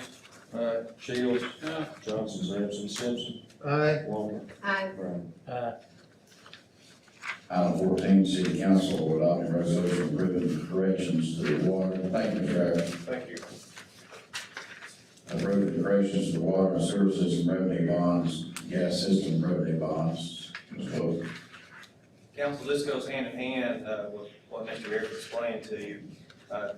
Speaker 4: Shields. Johnson, Sampson, Simpson.
Speaker 1: Aye.
Speaker 4: Walker.
Speaker 2: Aye.
Speaker 4: Brandon.
Speaker 9: Item 14, city council will adopt a resolution approving corrections to the water. Thank you, Mr. Harris.
Speaker 17: Thank you.
Speaker 9: Approve the corrections to the water and sewer system revenue bonds, gas system revenue bonds. Ms. Wilson.
Speaker 7: Council, this goes hand in hand with what Mr. Harris explained to you. I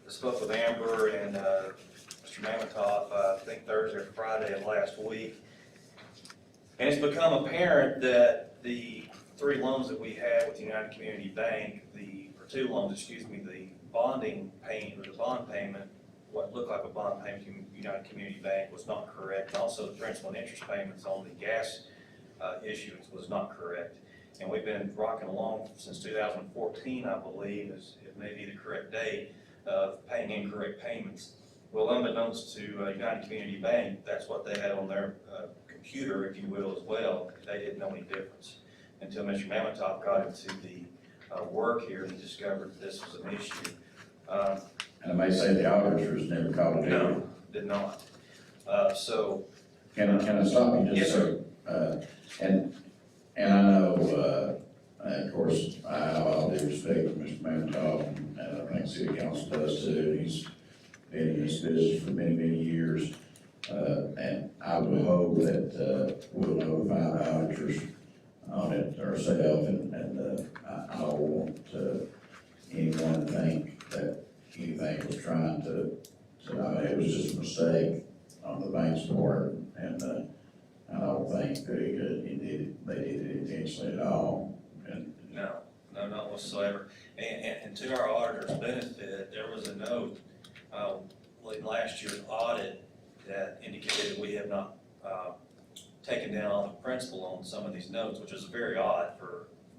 Speaker 7: spoke with Amber and Mr. Mamatoff, I think Thursday or Friday of last week. And it's become apparent that the 3 loans that we had with United Community Bank, or 2 loans, the bond payment, what looked like a bond payment to United Community Bank was not correct. Also, the principal and interest payments on the gas issuance was not correct. And we've been rocking along since 2014, I believe, it may be the correct date, of paying incorrect payments. Well, unbeknownst to United Community Bank, that's what they had on their computer, if you will, as well. They didn't know any difference until Mr. Mamatoff got into the work here and discovered that this was an issue.
Speaker 9: And I may say the auditors never called it.
Speaker 7: No, did not. So.
Speaker 9: Can I stop you just
Speaker 7: Yes, sir.
Speaker 9: And I know, of course, all due respect to Mr. Mamatoff, and I think city council does too. He's been in this business for many, many years. And I would hope that we'll notify the auditors on it ourselves, and I don't want anyone to think that anything was trying to, I mean, it was just a mistake on the bank's part, and I don't think they did it intentionally at all, and
Speaker 7: No, not whatsoever. And to our auditor's benefit, there was a note, late last year's audit that indicated that we have not, taken down all the principal on some of these notes, which is very odd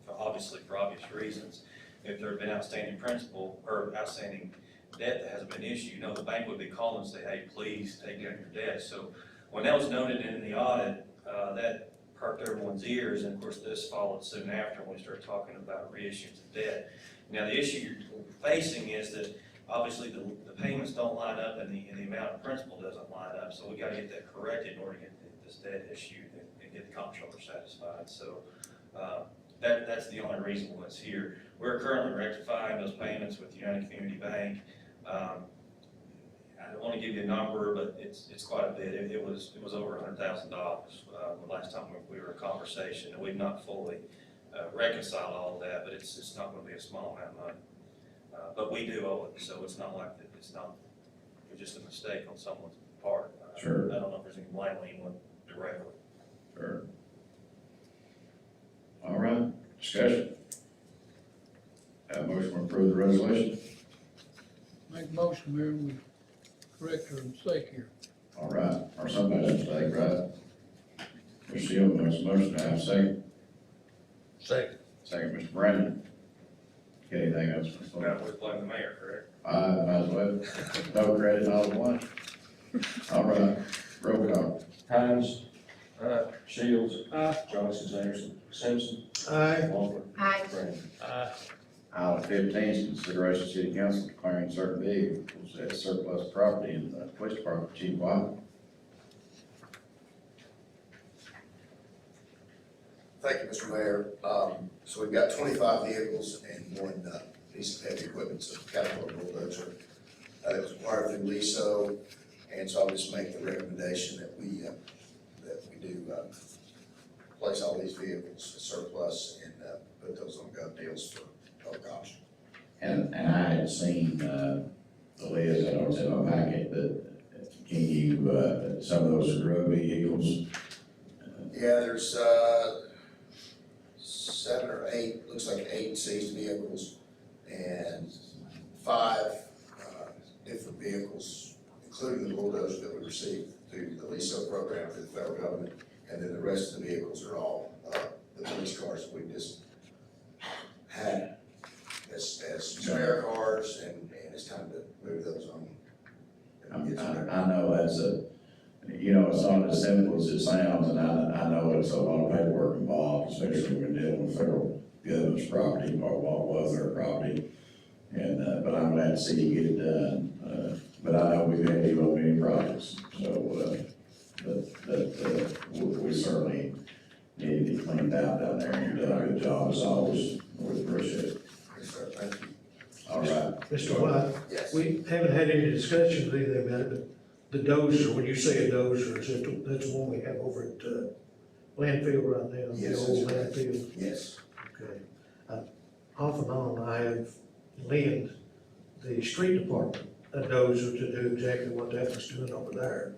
Speaker 7: obviously for obvious reasons. If there had been outstanding principal or outstanding debt that hasn't been issued, the bank would be calling and say, hey, please take down your debt. So when that was noted in the audit, that perked everyone's ears, and of course this followed soon after when we started talking about reissuance of debt. Now the issue you're facing is that obviously the payments don't line up and the amount of principal doesn't line up, so we gotta get that corrected in order to get this debt issued and get the comptroller satisfied. So that's the only reason why it's here. We're currently rectifying those payments with United Community Bank. I don't want to give you a number, but it's quite a bit. It was over $100,000 the last time we were in conversation, and we've not fully reconciled all of that, but it's not going to be a small amount of money. But we do owe it, so it's not like that. It's just a mistake on someone's part.
Speaker 9: Sure.
Speaker 7: I don't know if there's any blame on anyone directly.
Speaker 9: sure. All right, discussion. Have a motion to approve the resolution.
Speaker 12: Make a motion, Mayor, we correct our mistake here.
Speaker 9: All right, or somebody's mistake, right? Mr. Shield makes a motion, to have a second.
Speaker 14: Second.
Speaker 9: Second, Mr. Brandon. Got anything else? Mr.
Speaker 7: Now, we blame the mayor, correct?
Speaker 9: Might as well, no credit, all at once. All right, roll call.
Speaker 4: Hines. Shields. Johnson, Anderson, Simpson. Walker.
Speaker 2: Aye.
Speaker 4: Brandon.
Speaker 9: Item 15 is consideration of city council declaring certain vehicles as surplus property in the police department. Chief White.
Speaker 1: Thank you, Mr. Mayor. So we've got 25 vehicles and one piece of heavy equipment, so Caterpillar bulldozer. It was acquired through LISO, and so I'll just make the recommendation that we do place all these vehicles as surplus and put those on gov deals for public auction.
Speaker 9: And I had seen, the list, I don't in my packet, but can you, some of those are road vehicles?
Speaker 1: Yeah, there's 7 or 8, looks like 8 seized vehicles and 5 different vehicles, including the bulldozer that we received through the LISO program through the federal government. And then the rest of the vehicles are all the police cars that we just had as spare cars, and it's time to move those on.
Speaker 9: I know that's it's not as simple as it sounds, and I know it's a lot of paperwork involved, especially when dealing with federal government's property, or what was their property. And, but I'm glad to see you get it done. But I know we've had to deal with many projects, so, we certainly need to get cleaned out down there, and you've done a good job as always. We appreciate it.
Speaker 1: Yes, sir, thank you.
Speaker 9: All right.
Speaker 18: Mr. White,
Speaker 1: Yes.
Speaker 18: we haven't had any discussions or anything about it, but the dozer, when you say a dozer, that's the one we have over at landfill right now, the
Speaker 1: Yes,
Speaker 18: old
Speaker 1: that's right.
Speaker 18: landfill.
Speaker 1: Yes.
Speaker 18: Okay. Off and on, I have lent the street department a dozer to do exactly what that was doing over there.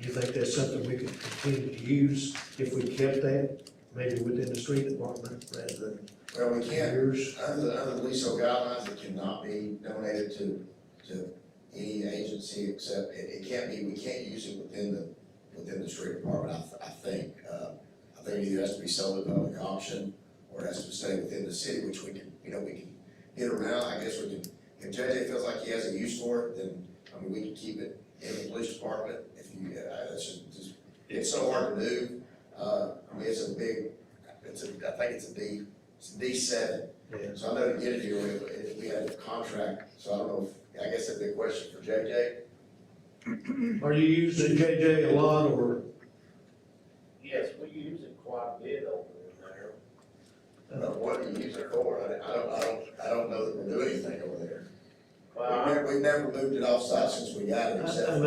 Speaker 18: Do you think that's something we could continue to use if we kept that, maybe within the street department rather than
Speaker 1: Well, we can't,
Speaker 18: yours?
Speaker 1: under the LISO guidelines, it cannot be donated to any agency except, it can't be, we can't use it within the street department, I think. I think it either has to be sold at public auction or it has to stay within the city, which we can get around. I guess we can, if JJ feels like he has a use for it, then, we can keep it in the police department. If you, it's so hard to do. It's a big, I think it's a D7.
Speaker 18: Yeah.
Speaker 1: So I know to get it here, we had a contract, so I don't know I guess that'd be a question for JJ.
Speaker 18: Are you using JJ a lot, or?
Speaker 14: Yes, we use it quite a bit over there.
Speaker 1: What do you use it for? I don't know that we do anything over there. We've never moved it off site since we got it, except
Speaker 18: I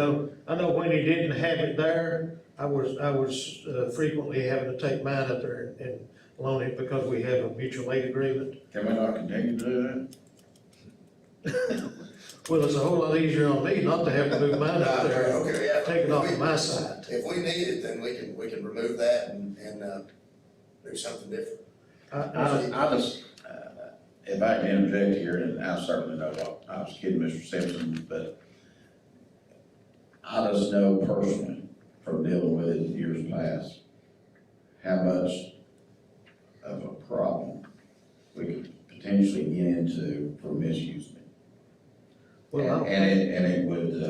Speaker 18: know when he didn't have it there, I was frequently having to take mine up there and loan it because we have a mutual aid agreement.
Speaker 9: Can we not continue to do that?
Speaker 18: Well, it's a whole lot easier on me not to have to move mine up there,
Speaker 1: Okay, yeah.
Speaker 18: take it off of my side.
Speaker 1: If we need it, then we can remove that and do something different.
Speaker 9: I just, if I can interject here, and I certainly know I was kidding Mr. Simpson, but I just know personally from dealing with it in years past, how much of a problem we could potentially get into for misusing it.
Speaker 18: Well,
Speaker 9: And it would,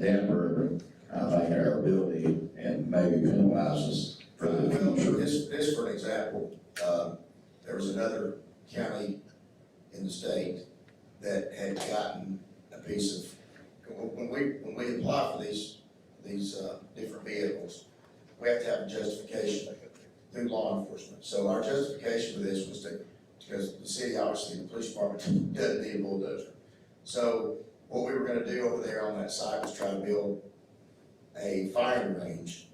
Speaker 9: damper, I think, our ability and maybe penalize us for the future.
Speaker 1: Just for an example, there was another county in the state that had gotten a piece of, when we apply for these different vehicles, we have to have a justification through law enforcement. So our justification for this was because the city, obviously, the police department doesn't need a bulldozer. So what we were gonna do over there on that site was try to build a firing range,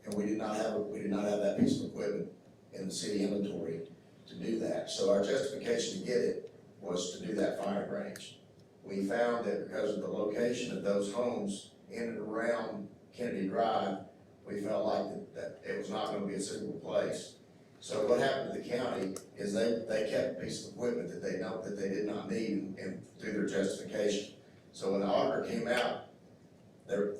Speaker 1: and we did not have that piece of equipment in the city inventory to do that. So our justification to get it was to do that firing range. We found that because of the location of those homes in and around Kennedy Drive, we felt like that it was not gonna be a suitable place. So what happened to the county is they kept a piece of equipment that they did not need and through their justification. So when the auditor came out, they were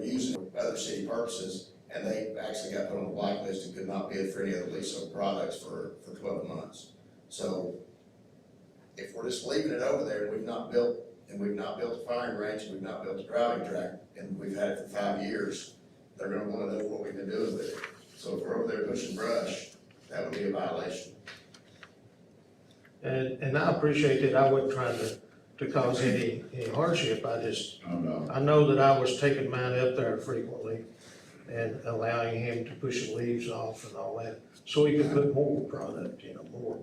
Speaker 1: using it for other city purposes, and they actually got put on the blacklist and could not bid for any other leasehold products for 12 months. So if we're just leaving it over there and we've not built a firing range, and we've not built a driving track, and we've had it for 5 years, they're gonna wanna know what we've been doing with it. So if we're over there pushing brush, that would be a violation.
Speaker 18: and I appreciate that. I wasn't trying to cause any hardship. I know that I was taking mine up there frequently and allowing him to push the leaves off and all that, so he could put more product, more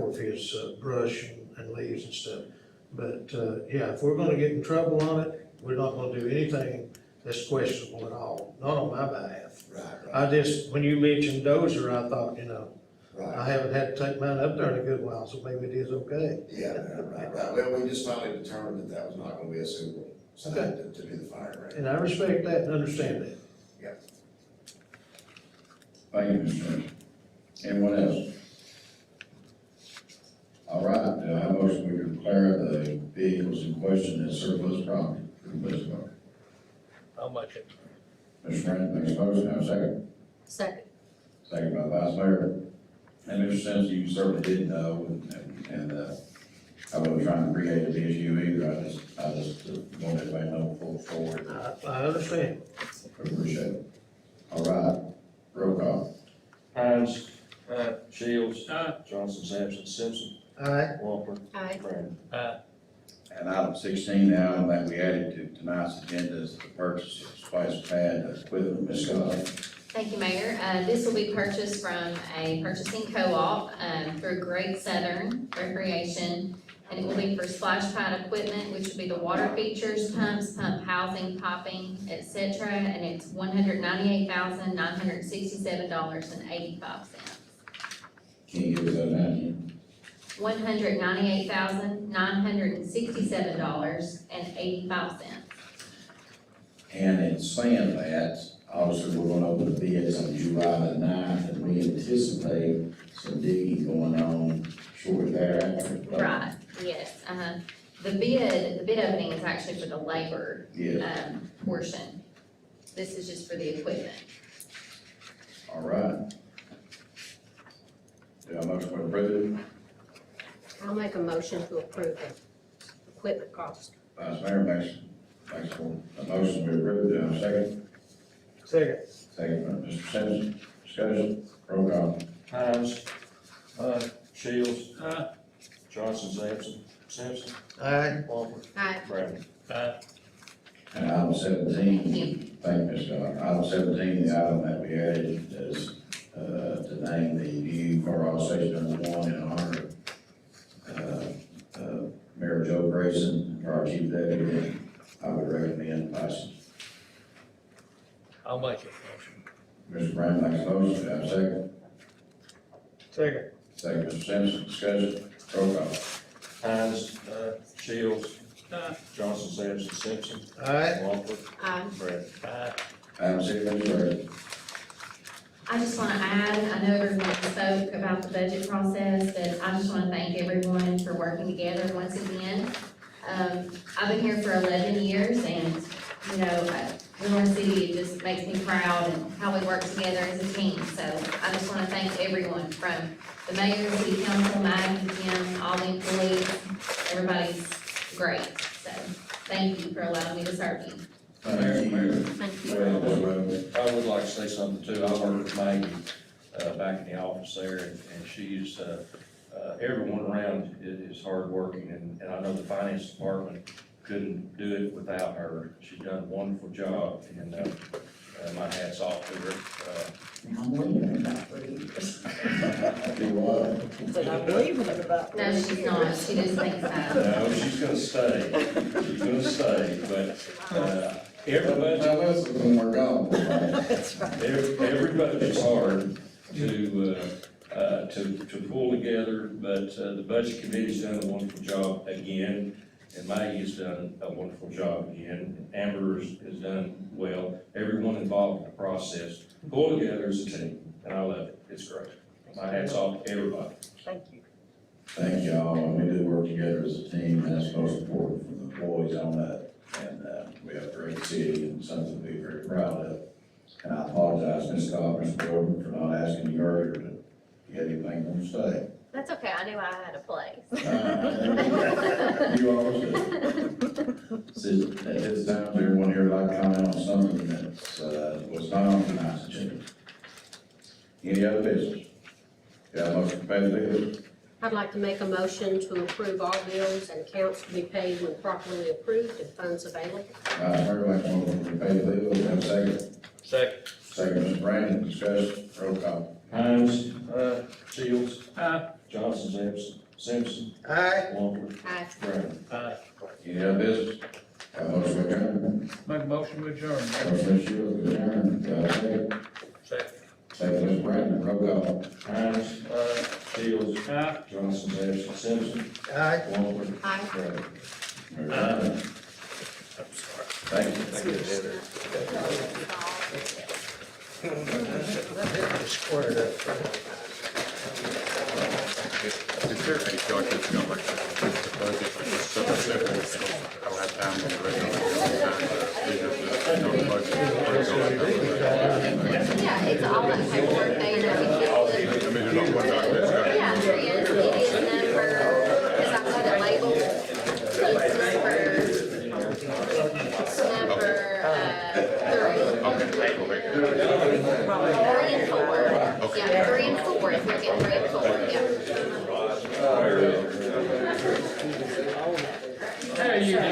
Speaker 18: of his brush and leaves and stuff. But, yeah, if we're gonna get in trouble on it, we're not gonna do anything that's questionable at all, not on my behalf.
Speaker 1: Right.
Speaker 18: When you mentioned dozer, I thought,
Speaker 1: Right.
Speaker 18: I haven't had to take mine up there in a good while, so maybe it is okay.
Speaker 1: Yeah, right. Well, we just finally determined that was not gonna be a suitable site to do the firing range.
Speaker 18: And I respect that and understand that.
Speaker 9: Thank you, Mr. Chairman. Anyone else? All right, do I have a motion we declare the vehicles in question as surplus property for the police department?
Speaker 14: I'll make it.
Speaker 9: Mr. Grant makes a motion, have a second.
Speaker 2: Second.
Speaker 9: Second by Vice Mayor. And Mr. Simpson, you certainly didn't know, and I wasn't trying to create an issue either, I just wanted everybody to know the full story.
Speaker 18: I understand.
Speaker 9: Appreciate it. All right, roll call.
Speaker 4: Hines. Shields. Johnson, Sampson, Simpson.
Speaker 18: Aye.
Speaker 4: Walker.
Speaker 2: Aye.
Speaker 4: Brandon.
Speaker 9: And item 16, the item that we added to tonight's agenda is the purchase of splash pad equipment. Ms. Scott.
Speaker 6: Thank you, Mayor. This will be purchased from a purchasing co-op, through Great Southern Recreation. And it will be for splash pad equipment, which will be the water features, pumps, pump housing, popping, etc. And it's $198,967.85.
Speaker 9: Can you give us that again?
Speaker 6: $198,967.85.
Speaker 9: And in saying that, obviously, we're gonna open the bids on July the 9th, and we anticipate some digging going on shortly thereafter.
Speaker 6: Right, yes, The bid opening is actually for the labor, portion. This is just for the equipment.
Speaker 9: All right. Do I have a motion to approve it?
Speaker 2: I'll make a motion to approve the equipment cost.
Speaker 9: Vice Mayor makes a motion to approve. Do I have a second?
Speaker 18: Second.
Speaker 9: Second by Mr. Simpson. Discussion, roll call.
Speaker 4: Hines. Shields. Johnson, Simpson.
Speaker 18: Aye.
Speaker 4: Walker.
Speaker 2: Aye.
Speaker 4: Brandon.
Speaker 9: And item 17, thank you, Ms. Scott. Item 17, the item that we added is, to name the new courthouse station number 1 in honor of Mayor Joe Grayson, our chief deputy. I would recommend passing.
Speaker 14: I'll make it motion.
Speaker 9: Mr. Brown makes a motion, do I have a second?
Speaker 12: Second.
Speaker 9: Second, Mr. Simpson, discussion, roll call.
Speaker 4: Hines, Shields,
Speaker 12: Aye.
Speaker 4: Johnson, Sampson, Simpson,
Speaker 12: Aye.
Speaker 4: Wampler,
Speaker 2: Aye.
Speaker 4: Brad.
Speaker 14: Aye.
Speaker 9: Item six, Mr. Ray.
Speaker 6: I just want to add, I know everyone spoke about the budget process, but I just want to thank everyone for working together once again. I've been here for 11 years and, you know, Lenoir City, it just makes me proud and how we work together as a team. So I just want to thank everyone from the mayor, city council, Maggie, Jim, all the employees. Everybody's great. So thank you for allowing me to serve you.
Speaker 9: Thank you.
Speaker 2: Thank you.
Speaker 4: I would like to say something too. I worked with Maggie, back in the office there, and she's, everyone around is hardworking, and I know the finance department couldn't do it without her. She's done a wonderful job, and, my hat's off to her.
Speaker 11: I'm leaving in about 3 years.
Speaker 9: Do what?
Speaker 11: Said I'm leaving in about 3
Speaker 6: No,
Speaker 11: years.
Speaker 6: she's not. She just thinks that.
Speaker 4: No, she's gonna stay. She's gonna stay, but, everybody,
Speaker 9: Tell us when we're gone.
Speaker 11: That's right.
Speaker 4: every budget's hard to pull together, but, the budget committee's done a wonderful job again, and Maggie has done a wonderful job again, and Amber has done well. Everyone involved in the process, pull together as a team, and I love it. It's great. My hat's off to everybody.
Speaker 11: Thank you.
Speaker 9: Thank y'all, and we do work together as a team, and that's most important for the employees on that. And, we have a great city and something to be very proud of. And I apologize, Ms. Scott, Mr. Gordon, for not asking you earlier, but you had anything on stay.
Speaker 15: That's okay, I knew I had a place.
Speaker 9: You always do. So, at this time, does everyone here like to comment on something that's, was not on tonight's agenda? Any other business? Got a motion to pay the bills?
Speaker 2: I'd like to make a motion to approve all bills and accounts to be paid when properly approved and funds available.
Speaker 9: Heard like motion to pay the bills, have a second?
Speaker 14: Second.
Speaker 9: Second, Mr. Brandon, discussion, roll call.
Speaker 4: Hines, Shields,
Speaker 12: Aye.
Speaker 4: Johnson, Simpson,
Speaker 12: Aye.
Speaker 4: Wampler,
Speaker 2: Aye.
Speaker 4: Brad.
Speaker 14: Aye.
Speaker 9: Any other business? Got a motion to adjourn?
Speaker 12: Make a motion to adjourn.
Speaker 9: Motion, Mr. Shields, to adjourn, got a second?
Speaker 14: Second.
Speaker 9: Second, Mr. Brandon, roll call.
Speaker 4: Hines, Shields,
Speaker 12: Aye.
Speaker 4: Johnson, Simpson,
Speaker 12: Aye.
Speaker 4: Wampler,
Speaker 2: Aye.
Speaker 4: Brad.
Speaker 9: We're adjourned.
Speaker 14: I'm sorry.
Speaker 9: Thank you.
Speaker 12: Squared up.
Speaker 19: Is there any thought that's going to the budget, something simple, I'll have time to read
Speaker 15: Yeah, it's all that paperwork they know.
Speaker 19: I mean, there's not one document that's got.
Speaker 15: Yeah, there is, it is number, is that what it labeled? It's number, 3 and 4. Yeah, 3 and 4, if you're getting 3 and 4, yeah.
Speaker 12: There you go.